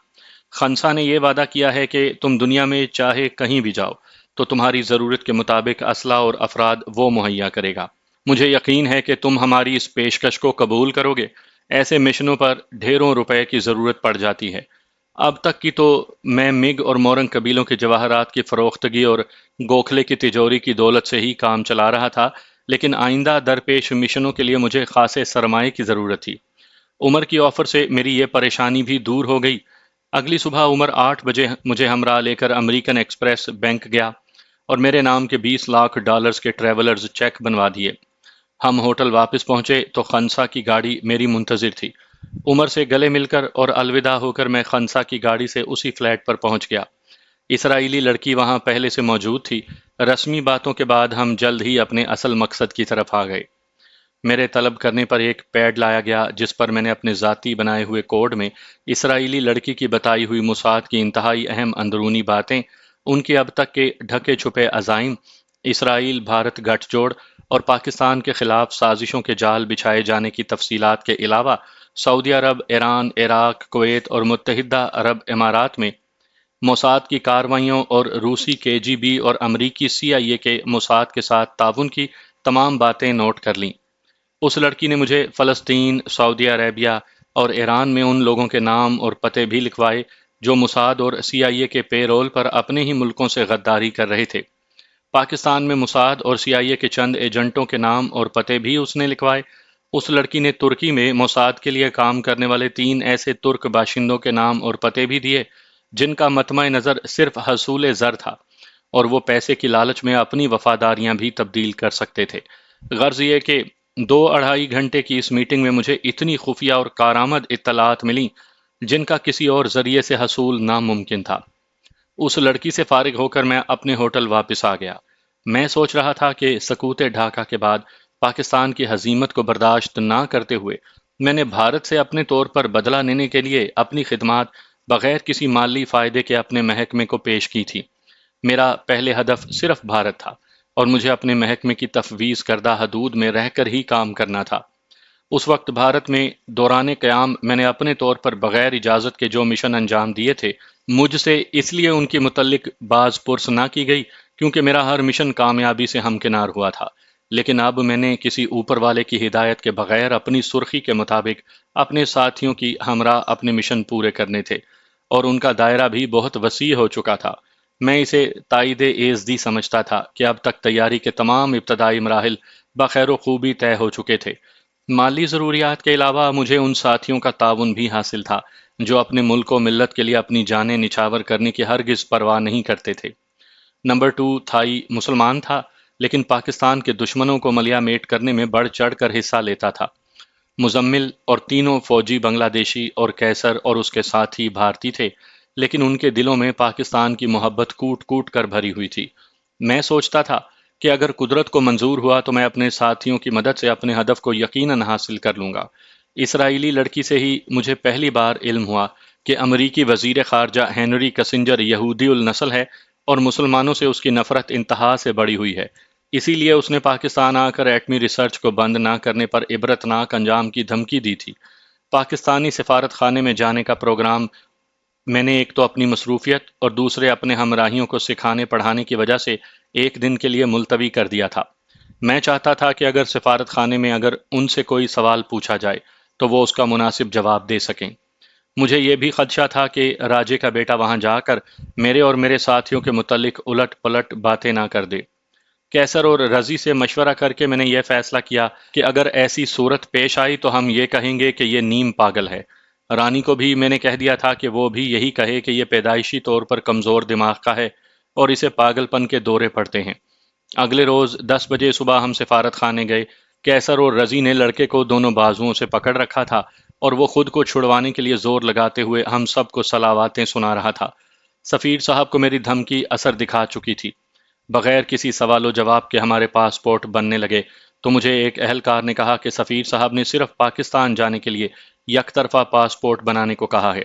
خنسا نے یہ وعدہ کیا ہے کہ تم دنیا میں چاہے کہیں بھی جاؤ تو تمہاری ضرورت کے مطابق اسلحہ اور افراد وہ مہیا کرے گا۔ مجھے یقین ہے کہ تم ہماری اس پیشکش کو قبول کرو گے۔ ایسے مشنوں پر ڈھیروں روپے کی ضرورت پڑ جاتی ہے۔ اب تک کی تو میں مگ اور مورنگ قبیلوں کے جواہرات کی فروختگی اور گوکھلے کی تجوری کی دولت سے ہی کام چلا رہا تھا، لیکن آئندہ درپیش مشنوں کے لیے مجھے خاصے سرمایے کی ضرورت تھی۔ عمر کی آفر سے میری یہ پریشانی بھی دور ہو گئی۔ اگلی صبح عمر 8 بجے مجھے ہمراہ لے کر امریکن ایکسپریس بینک گیا اور میرے نام کے $20 لاکھ کے ٹریولرز چیک بنوا دیے۔ ہم ہوٹل واپس پہنچے تو خنسا کی گاڑی میری منتظر تھی۔ عمر سے گلے مل کر اور الوداع ہو کر میں خنسا کی گاڑی سے اسی فلیٹ پر پہنچ گیا۔ اسرائیلی لڑکی وہاں پہلے سے موجود تھی۔ رسمی باتوں کے بعد ہم جلد ہی اپنے اصل مقصد کی طرف آ گئے۔ میرے طلب کرنے پر ایک پیڈ لایا گیا جس پر میں نے اپنے ذاتی بنائے ہوئے کوڈ میں اسرائیلی لڑکی کی بتائی ہوئی موساد کی انتہائی اہم اندرونی باتیں، ان کے اب تک کے ڈھکے چھپے عزائم، اسرائیل بھارت گٹھ جوڑ اور پاکستان کے خلاف سازشوں کے جال بچھائے جانے کی تفصیلات کے علاوہ سعودی عرب، ایران، عراق، کویت اور متحدہ عرب امارات میں موساد کی کارروائیوں اور روسی KGB اور امریکی CIA کے موساد کے ساتھ تعاون کی تمام باتیں نوٹ کر لیں۔ اس لڑکی نے مجھے فلسطین، سعودی عربیہ اور ایران میں ان لوگوں کے نام اور پتے بھی لکھوائے جو موساد اور CIA کے پے رول پر اپنے ہی ملکوں سے غداری کر رہے تھے۔ پاکستان میں موساد اور CIA کے چند ایجنٹوں کے نام اور پتے بھی اس نے لکھوائے۔ اس لڑکی نے ترکی میں موساد کے لیے کام کرنے والے 3 ایسے ترک باشندوں کے نام اور پتے بھی دیے جن کا مطمع نظر صرف حصول زر تھا، اور وہ پیسے کی لالچ میں اپنی وفاداریاں بھی تبدیل کر سکتے تھے۔ غرض یہ کہ 2-2.5 گھنٹے کی اس میٹنگ میں مجھے اتنی خفیہ اور کارآمد اطلاعات ملیں جن کا کسی اور ذریعے سے حصول ناممکن تھا۔ اس لڑکی سے فارغ ہو کر میں اپنے ہوٹل واپس آ گیا۔ میں سوچ رہا تھا کہ سقوط ڈھاکہ کے بعد پاکستان کی ہزیمت کو برداشت نہ کرتے ہوئے میں نے بھارت سے اپنے طور پر بدلہ لینے کے لیے اپنی خدمات بغیر کسی مالی فائدے کے اپنے محکمے کو پیش کی تھی۔ میرا پہلے ہدف صرف بھارت تھا اور مجھے اپنے محکمے کی تفویض کردہ حدود میں رہ کر ہی کام کرنا تھا۔ اس وقت بھارت میں دوران قیام میں نے اپنے طور پر بغیر اجازت کے جو مشن انجام دیے تھے، مجھ سے اس لیے ان کے متعلق باز پرس نہ کی گئی کیونکہ میرا ہر مشن کامیابی سے ہمکنار ہوا تھا۔ لیکن اب میں نے کسی اوپر والے کی ہدایت کے بغیر اپنی سرخی کے مطابق اپنے ساتھیوں کی ہمراہ اپنے مشن پورے کرنے تھے، اور ان کا دائرہ بھی بہت وسیع ہو چکا تھا۔ میں اسے تائید ایزدی سمجھتا تھا کہ اب تک تیاری کے تمام ابتدائی مراحل بخیر و خوبی طے ہو چکے تھے۔ مالی ضروریات کے علاوہ مجھے ان ساتھیوں کا تعاون بھی حاصل تھا جو اپنے ملک و ملت کے لیے اپنی جانیں نچھاور کرنے کی ہرگز پرواہ نہیں کرتے تھے۔ نمبر 2 تھائی مسلمان تھا، لیکن پاکستان کے دشمنوں کو ملیا میٹ کرنے میں بڑھ چڑھ کر حصہ لیتا تھا۔ مزمل اور تینوں فوجی بنگلہ دیشی اور کیسر اور اس کے ساتھی بھارتی تھے، لیکن ان کے دلوں میں پاکستان کی محبت کوٹ کوٹ کر بھری ہوئی تھی۔ میں سوچتا تھا کہ اگر قدرت کو منظور ہوا تو میں اپنے ساتھیوں کی مدد سے اپنے ہدف کو یقیناً حاصل کر لوں گا۔ اسرائیلی لڑکی سے ہی مجھے پہلی بار علم ہوا کہ امریکی وزیر خارجہ ہینری کسنجر یہودی النسل ہے اور مسلمانوں سے اس کی نفرت انتہا سے بڑھی ہوئی ہے۔ اسی لیے اس نے پاکستان آ کر ایٹمی ریسرچ کو بند نہ کرنے پر عبرتناک انجام کی دھمکی دی تھی۔ پاکستانی سفارت خانے میں جانے کا پروگرام میں نے ایک تو اپنی مصروفیت اور دوسرے اپنے ہمراہیوں کو سکھانے پڑھانے کی وجہ سے ایک دن کے لیے ملتوی کر دیا تھا۔ میں چاہتا تھا کہ اگر سفارت خانے میں اگر ان سے کوئی سوال پوچھا جائے تو وہ اس کا مناسب جواب دے سکیں۔ مجھے یہ بھی خدشہ تھا کہ راجے کا بیٹا وہاں جا کر میرے اور میرے ساتھیوں کے متعلق الٹ پلٹ باتیں نہ کر دے۔ کیسر اور رضی سے مشورہ کر کے میں نے یہ فیصلہ کیا کہ اگر ایسی صورت پیش آئی تو ہم یہ کہیں گے کہ یہ نیم پاگل ہے۔ رانی کو بھی میں نے کہہ دیا تھا کہ وہ بھی یہی کہے کہ یہ پیدائشی طور پر کمزور دماغ کا ہے اور اسے پاگل پن کے دورے پڑتے ہیں۔ اگلے روز 10 بجے صبح ہم سفارت خانے گئے۔ کیسر اور رضی نے لڑکے کو دونوں بازوؤں سے پکڑ رکھا تھا اور وہ خود کو چھڑوانے کے لیے زور لگاتے ہوئے ہم سب کو صلواتیں سنا رہا تھا۔ سفیر صاحب کو میری دھمکی اثر دکھا چکی تھی۔ بغیر کسی سوال و جواب کے ہمارے پاسپورٹ بننے لگے تو مجھے ایک اہلکار نے کہا کہ سفیر صاحب نے صرف پاکستان جانے کے لیے یک طرفہ پاسپورٹ بنانے کو کہا ہے۔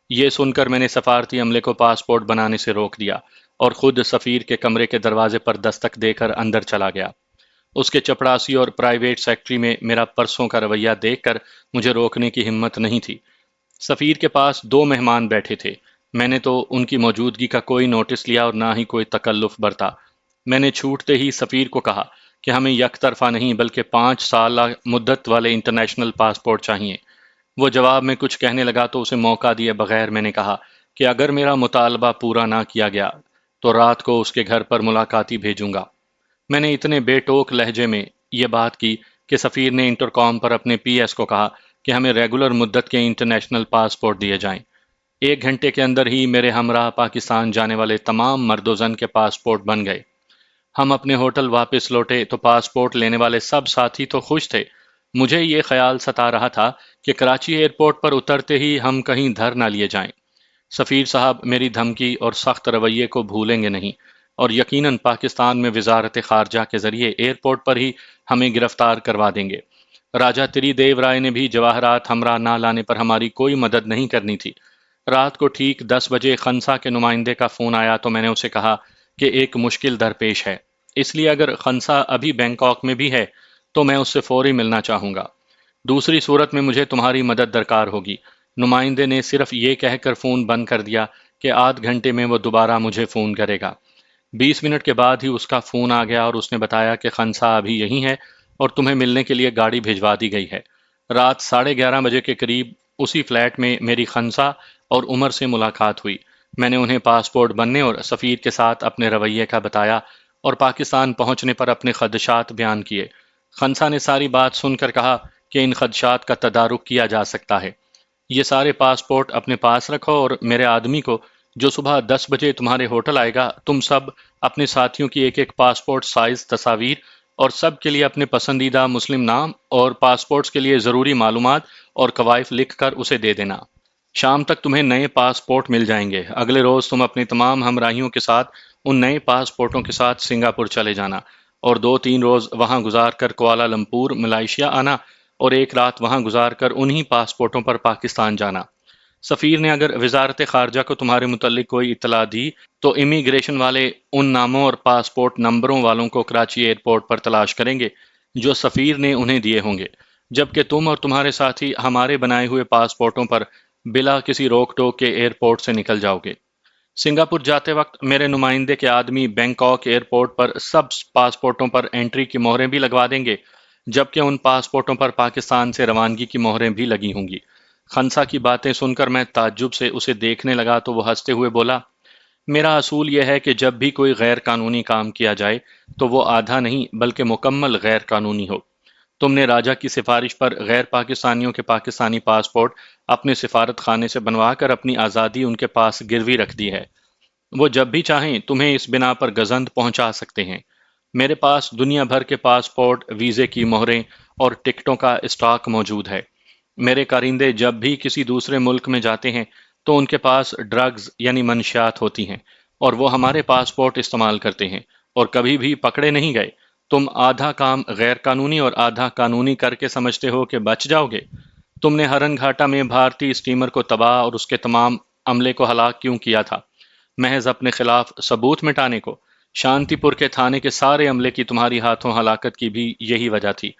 یہ سن کر میں نے سفارتی عملے کو پاسپورٹ بنانے سے روک دیا اور خود سفیر کے کمرے کے دروازے پر دستک دے کر اندر چلا گیا۔ اس کے چپڑاسی اور پرائیویٹ سیکٹری میں میرا پرسوں کا رویہ دیکھ کر مجھے روکنے کی ہمت نہیں تھی۔ سفیر کے پاس 2 مہمان بیٹھے تھے۔ میں نے تو ان کی موجودگی کا کوئی نوٹس لیا اور نہ ہی کوئی تکلف برتا۔ میں نے چھوٹتے ہی سفیر کو کہا کہ ہمیں یک طرفہ نہیں بلکہ 5 سال مدت والے انٹرنیشنل پاسپورٹ چاہیے۔ وہ جواب میں کچھ کہنے لگا تو اسے موقع دیے بغیر میں نے کہا کہ اگر میرا مطالبہ پورا نہ کیا گیا تو رات کو اس کے گھر پر ملاقاتی بھیجوں گا۔ میں نے اتنے بے ٹوک لہجے میں یہ بات کی کہ سفیر نے انٹرکام پر اپنے پی ایس کو کہا کہ ہمیں ریگولر مدت کے انٹرنیشنل پاسپورٹ دیے جائیں۔ 1 گھنٹے کے اندر ہی میرے ہمراہ پاکستان جانے والے تمام مرد و زن کے پاسپورٹ بن گئے۔ ہم اپنے ہوٹل واپس لوٹے تو پاسپورٹ لینے والے سب ساتھی تو خوش تھے۔ مجھے یہ خیال ستا رہا تھا کہ کراچی ایئرپورٹ پر اترتے ہی ہم کہیں دھر نہ لیے جائیں۔ سفیر صاحب میری دھمکی اور سخت رویے کو بھولیں گے نہیں اور یقیناً پاکستان میں وزارت خارجہ کے ذریعے ایئرپورٹ پر ہی ہمیں گرفتار کروا دیں گے۔ راجہ تری دیو رائے نے بھی جواہرات ہمراہ نہ لانے پر ہماری کوئی مدد نہیں کرنی تھی۔ رات کو ٹھیک 10 بجے خنسا کے نمائندے کا فون آیا تو میں نے اسے کہا کہ ایک مشکل درپیش ہے، اس لیے اگر خنسا ابھی بینکاک میں بھی ہے تو میں اس سے فوری ملنا چاہوں گا۔ دوسری صورت میں مجھے تمہاری مدد درکار ہوگی۔ نمائندے نے صرف یہ کہہ کر فون بند کر دیا کہ آدھ گھنٹے میں وہ دوبارہ مجھے فون کرے گا۔ 20 منٹ کے بعد ہی اس کا فون آ گیا اور اس نے بتایا کہ خنسا ابھی یہیں ہے اور تمہیں ملنے کے لیے گاڑی بھیجوا دی گئی ہے۔ رات 11:30 بجے کے قریب اسی فلیٹ میں میری خنسا اور عمر سے ملاقات ہوئی۔ میں نے انہیں پاسپورٹ بننے اور سفیر کے ساتھ اپنے رویے کا بتایا اور پاکستان پہنچنے پر اپنے خدشات بیان کیے۔ خنسا نے ساری بات سن کر کہا کہ ان خدشات کا تدارک کیا جا سکتا ہے۔ یہ سارے پاسپورٹ اپنے پاس رکھو اور میرے آدمی کو جو صبح 10 بجے تمہارے ہوٹل آئے گا تم سب اپنے ساتھیوں کی ایک پاسپورٹ سائز تصاویر اور سب کے لیے اپنے پسندیدہ مسلم نام اور پاسپورٹس کے لیے ضروری معلومات اور کوائف لکھ کر اسے دے دینا۔ شام تک تمہیں نئے پاسپورٹ مل جائیں گے۔ اگلے روز تم اپنی تمام ہمراہیوں کے ساتھ ان نئے پاسپورٹوں کے ساتھ سنگاپور چلے جانا اور 2-3 روز وہاں گزار کر کوالالمپور ملائیشیا آنا اور 1 رات وہاں گزار کر انہی پاسپورٹوں پر پاکستان جانا۔ سفیر نے اگر وزارت خارجہ کو تمہارے متعلق کوئی اطلاع دی تو امیگریشن والے ان ناموں اور پاسپورٹ نمبروں والوں کو کراچی ایئرپورٹ پر تلاش کریں گے جو سفیر نے انہیں دیے ہوں گے، جبکہ تم اور تمہارے ساتھی ہمارے بنائے ہوئے پاسپورٹوں پر بلا کسی روک ٹوک کے ایئرپورٹ سے نکل جاؤ گے۔ سنگاپور جاتے وقت میرے نمائندے کے آدمی بینکاک ایئرپورٹ پر سب پاسپورٹوں پر انٹری کی مہریں بھی لگوا دیں گے، جبکہ ان پاسپورٹوں پر پاکستان سے روانگی کی مہریں بھی لگی ہوں گی۔ خنسا کی باتیں سن کر میں تعجب سے اسے دیکھنے لگا تو وہ ہنستے ہوئے بولا، میرا اصول یہ ہے کہ جب بھی کوئی غیر قانونی کام کیا جائے تو وہ آدھا نہیں بلکہ مکمل غیر قانونی ہو۔ تم نے راجہ کی سفارش پر غیر پاکستانیوں کے پاکستانی پاسپورٹ اپنے سفارت خانے سے بنوا کر اپنی آزادی ان کے پاس گروی رکھ دی ہے۔ وہ جب بھی چاہیں تمہیں اس بنا پر گزند پہنچا سکتے ہیں۔ میرے پاس دنیا بھر کے پاسپورٹ، ویزے کی مہریں اور ٹکٹوں کا اسٹاک موجود ہے۔ میرے کارندے جب بھی کسی دوسرے ملک میں جاتے ہیں تو ان کے پاس ڈرگز یعنی منشیات ہوتی ہیں اور وہ ہمارے پاسپورٹ استعمال کرتے ہیں اور کبھی بھی پکڑے نہیں گئے۔ تم آدھا کام غیر قانونی اور آدھا قانونی کر کے سمجھتے ہو کہ بچ جاؤ گے۔ تم نے ہرن گھاٹا میں بھارتی اسٹیمر کو تباہ اور اس کے تمام عملے کو ہلاک کیوں کیا تھا؟ محض اپنے خلاف ثبوت مٹانے کو۔ شانتی پور کے تھانے کے سارے عملے کی تمہاری ہاتھوں ہلاکت کی بھی یہی وجہ تھی،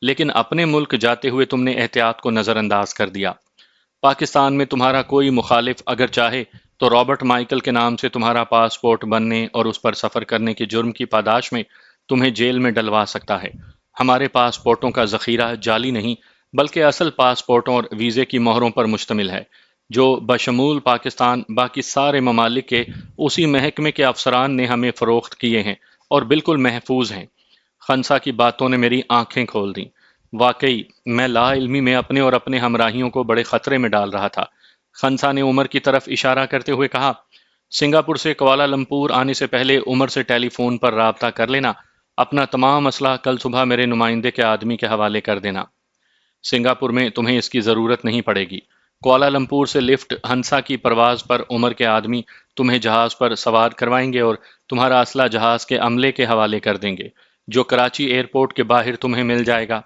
لیکن اپنے ملک جاتے ہوئے تم نے احتیاط کو نظر انداز کر دیا۔ پاکستان میں تمہارا کوئی مخالف اگر چاہے تو رابرٹ مائیکل کے نام سے تمہارا پاسپورٹ بننے اور اس پر سفر کرنے کے جرم کی پاداش میں تمہیں جیل میں ڈلوا سکتا ہے۔ ہمارے پاسپورٹوں کا ذخیرہ جعلی نہیں بلکہ اصل پاسپورٹوں اور ویزے کی مہروں پر مشتمل ہے، جو بشمول پاکستان باقی سارے ممالک کے اسی محکمے کے افسران نے ہمیں فروخت کیے ہیں اور بالکل محفوظ ہیں۔ خنسا کی باتوں نے میری آنکھیں کھول دیں۔ واقعی میں لا علمی میں اپنے اور اپنے ہمراہیوں کو بڑے خطرے میں ڈال رہا تھا۔ خنسا نے عمر کی طرف اشارہ کرتے ہوئے کہا، سنگاپور سے کوالالمپور آنے سے پہلے عمر سے ٹیلی فون پر رابطہ کر لینا، اپنا تمام مسئلہ کل صبح میرے نمائندے کے آدمی کے حوالے کر دینا۔ سنگاپور میں تمہیں اس کی ضرورت نہیں پڑے گی۔ کوالالمپور سے لفٹ ہنسا کی پرواز پر عمر کے آدمی تمہیں جہاز پر سوار کروائیں گے اور تمہارا اسلحہ جہاز کے عملے کے حوالے کر دیں گے، جو کراچی ایئرپورٹ کے باہر تمہیں مل جائے گا۔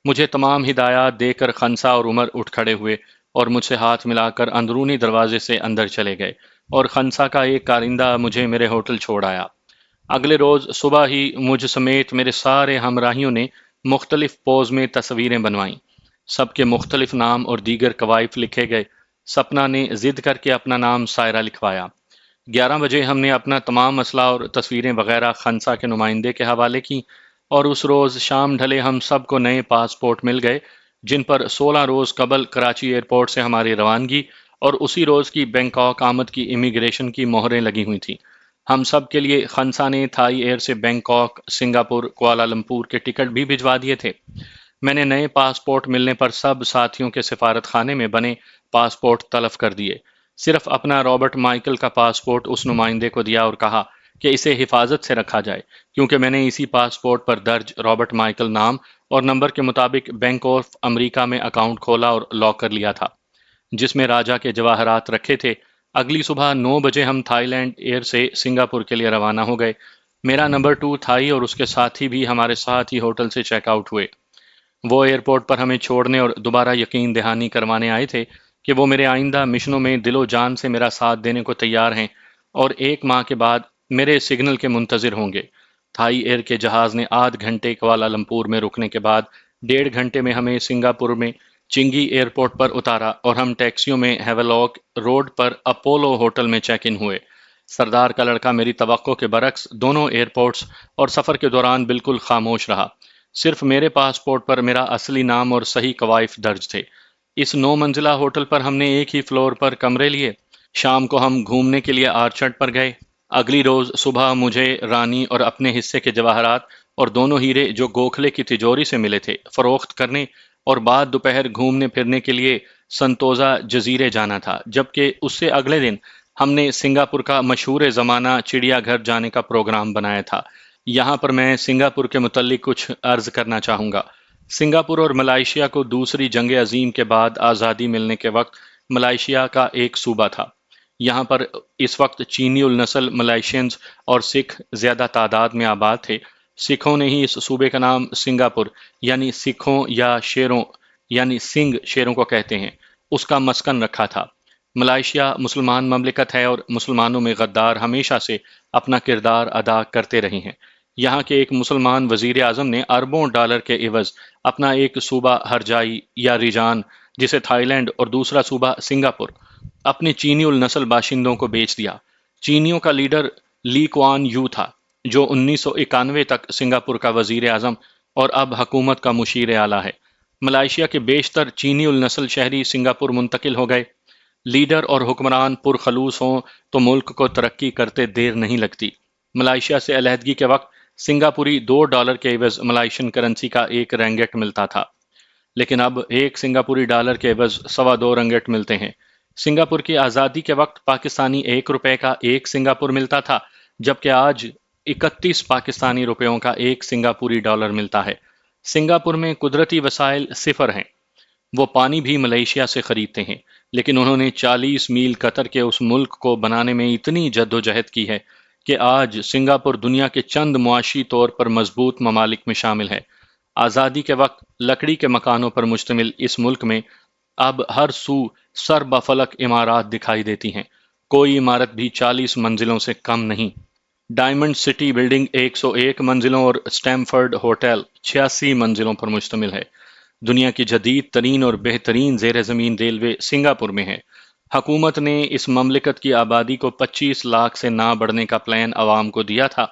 مجھے تمام ہدایات دے کر خنسا اور عمر اٹھ کھڑے ہوئے اور مجھ سے ہاتھ ملا کر اندرونی دروازے سے اندر چلے گئے اور خنسا کا ایک کارندہ مجھے میرے ہوٹل چھوڑ آیا۔ اگلے روز صبح ہی مجھ سمیت میرے سارے ہمراہیوں نے مختلف پوز میں تصویریں بنوائیں۔ سب کے مختلف نام اور دیگر کوائف لکھے گئے۔ سپنا نے ضد کر کے اپنا نام سائرہ لکھوایا۔ 11 بجے ہم نے اپنا تمام مسئلہ اور تصویریں وغیرہ خنسا کے نمائندے کے حوالے کی اور اس روز شام ڈھلے ہم سب کو نئے پاسپورٹ مل گئے، جن پر 16 روز قبل کراچی ایئرپورٹ سے ہماری روانگی اور اسی روز کی بینکاک آمد کی امیگریشن کی مہریں لگی ہوئی تھیں۔ ہم سب کے لیے خنسا نے تھائی ایئر سے بینکاک، سنگاپور، کوالالمپور کے ٹکٹ بھی بھجوا دیے تھے۔ میں نے نئے پاسپورٹ ملنے پر سب ساتھیوں کے سفارت خانے میں بنے پاسپورٹ تلف کر دیے۔ صرف اپنا رابرٹ مائیکل کا پاسپورٹ اس نمائندے کو دیا اور کہا کہ اسے حفاظت سے رکھا جائے، کیونکہ میں نے اسی پاسپورٹ پر درج رابرٹ مائیکل نام اور نمبر کے مطابق بینک آف امریکہ میں اکاؤنٹ کھولا اور لاک کر لیا تھا، جس میں راجہ کے جواہرات رکھے تھے۔ اگلی صبح 9 بجے ہم تھائی لینڈ ایئر سے سنگاپور کے لیے روانہ ہو گئے۔ میرا نمبر 2 تھائی اور اس کے ساتھی بھی ہمارے ساتھ ہی ہوٹل سے چیک آؤٹ ہوئے۔ وہ ایئرپورٹ پر ہمیں چھوڑنے اور دوبارہ یقین دہانی کروانے آئے تھے کہ وہ میرے آئندہ مشنوں میں دل و جان سے میرا ساتھ دینے کو تیار ہیں اور 1 ماہ کے بعد میرے سگنل کے منتظر ہوں گے۔ تھائی ایئر کے جہاز نے آدھ گھنٹے کوالالمپور میں رکنے کے بعد 1.5 گھنٹے میں ہمیں سنگاپور میں چنگی ایئرپورٹ پر اتارا اور ہم ٹیکسیوں میں ہیولاک روڈ پر اپولو ہوٹل میں چیک ان ہوئے۔ سردار کا لڑکا میری توقع کے برعکس دونوں ایئرپورٹس اور سفر کے دوران بالکل خاموش رہا۔ صرف میرے پاسپورٹ پر میرا اصلی نام اور صحیح کوائف درج تھے۔ اس 9 منزلہ ہوٹل پر ہم نے ایک ہی فلور پر کمرے لیے۔ شام کو ہم گھومنے کے لیے آرچرڈ پر گئے۔ اگلی روز صبح مجھے رانی اور اپنے حصے کے جواہرات اور دونوں ہیرے جو گوکھلے کی تجوری سے ملے تھے فروخت کرنے اور بعد دوپہر گھومنے پھرنے کے لیے سنتوزا جزیرے جانا تھا، جبکہ اس سے اگلے دن ہم نے سنگاپور کا مشہور زمانہ چڑیا گھر جانے کا پروگرام بنایا تھا۔ یہاں پر میں سنگاپور کے متعلق کچھ عرض کرنا چاہوں گا۔ سنگاپور اور ملائیشیا کو دوسری جنگ عظیم کے بعد آزادی ملنے کے وقت ملائیشیا کا ایک صوبہ تھا۔ یہاں پر اس وقت چینی النسل ملائیشینز اور سکھ زیادہ تعداد میں آباد تھے۔ سکھوں نے ہی اس صوبے کا نام سنگاپور یعنی سکھوں یا شیروں یعنی سنگھ شیروں کو کہتے ہیں اس کا مسکن رکھا تھا۔ ملائیشیا مسلمان مملکت ہے اور مسلمانوں میں غدار ہمیشہ سے اپنا کردار ادا کرتے رہے ہیں۔ یہاں کے ایک مسلمان وزیر اعظم نے اربوں ڈالر کے عوض اپنا ایک صوبہ ہرجائی یا ریجان جسے تھائی لینڈ اور دوسرا صوبہ سنگاپور اپنے چینی النسل باشندوں کو بیچ دیا۔ چینیوں کا لیڈر لی کوان یو تھا، جو 1991 تک سنگاپور کا وزیر اعظم اور اب حکومت کا مشیر اعلیٰ ہے۔ ملائیشیا کے بیشتر چینی النسل شہری سنگاپور منتقل ہو گئے۔ لیڈر اور حکمران پرخلوص ہوں تو ملک کو ترقی کرتے دیر نہیں لگتی۔ ملائیشیا سے علیحدگی کے وقت سنگاپوری $2 کے عوض ملائیشین کرنسی کا ایک رنگٹ ملتا تھا، لیکن اب ایک سنگاپوری ڈالر کے عوض 2.25 رنگٹ ملتے ہیں۔ سنگاپور کی آزادی کے وقت پاکستانی $1 کا ایک سنگاپور ملتا تھا، جبکہ آج 31 پاکستانی روپیوں کا ایک سنگاپوری ڈالر ملتا ہے۔ سنگاپور میں قدرتی وسائل صفر ہیں، وہ پانی بھی ملیشیا سے خریدتے ہیں، لیکن انہوں نے 40 میل قطر کے اس ملک کو بنانے میں اتنی جدوجہد کی ہے کہ آج سنگاپور دنیا کے چند معاشی طور پر مضبوط ممالک میں شامل ہے۔ آزادی کے وقت لکڑی کے مکانوں پر مشتمل اس ملک میں اب ہر سو سر بفلک عمارات دکھائی دیتی ہیں، کوئی عمارت بھی 40 منزلوں سے کم نہیں۔ ڈائمنڈ سٹی بلڈنگ 101 منزلوں اور اسٹیمفرڈ ہوٹل 86 منزلوں پر مشتمل ہے۔ دنیا کی جدید ترین اور بہترین زیر زمین ریلوے سنگاپور میں ہے۔ حکومت نے اس مملکت کی آبادی کو 25 لاکھ سے نہ بڑھنے کا پلان عوام کو دیا تھا،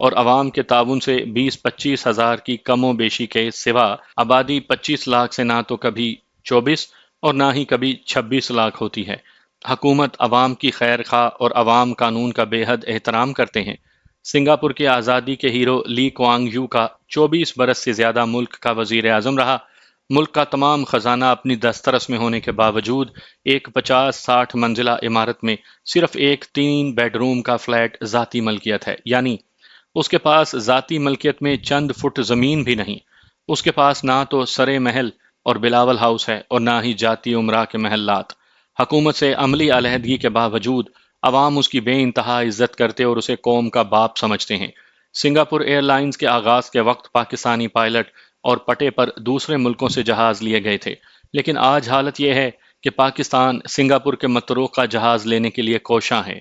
اور عوام کے تعاون سے 20-25 ہزار کی کم و بیشی کے سوا آبادی 25 لاکھ سے نہ تو کبھی 24 اور نہ ہی کبھی 26 لاکھ ہوتی ہے۔ حکومت عوام کی خیر خواہ اور عوام قانون کا بے حد احترام کرتے ہیں۔ سنگاپور کی آزادی کے ہیرو لی کوانگ یو کا 24 برس سے زیادہ ملک کا وزیر اعظم رہا۔ ملک کا تمام خزانہ اپنی دسترس میں ہونے کے باوجود ایک 50-60 منزلہ عمارت میں صرف ایک 3 بیڈ روم کا فلیٹ ذاتی ملکیت ہے، یعنی اس کے پاس ذاتی ملکیت میں چند فٹ زمین بھی نہیں۔ اس کے پاس نہ تو سرے محل اور بلاول ہاؤس ہے اور نہ ہی جاتی امراء کے محلات۔ حکومت سے عملی علیحدگی کے باوجود عوام اس کی بے انتہا عزت کرتے اور اسے قوم کا باپ سمجھتے ہیں۔ سنگاپور ایئر لائنز کے آغاز کے وقت پاکستانی پائلٹ اور پٹے پر دوسرے ملکوں سے جہاز لیے گئے تھے، لیکن آج حالت یہ ہے کہ پاکستان سنگاپور کے متروکہ جہاز لینے کے لیے کوشاں ہے۔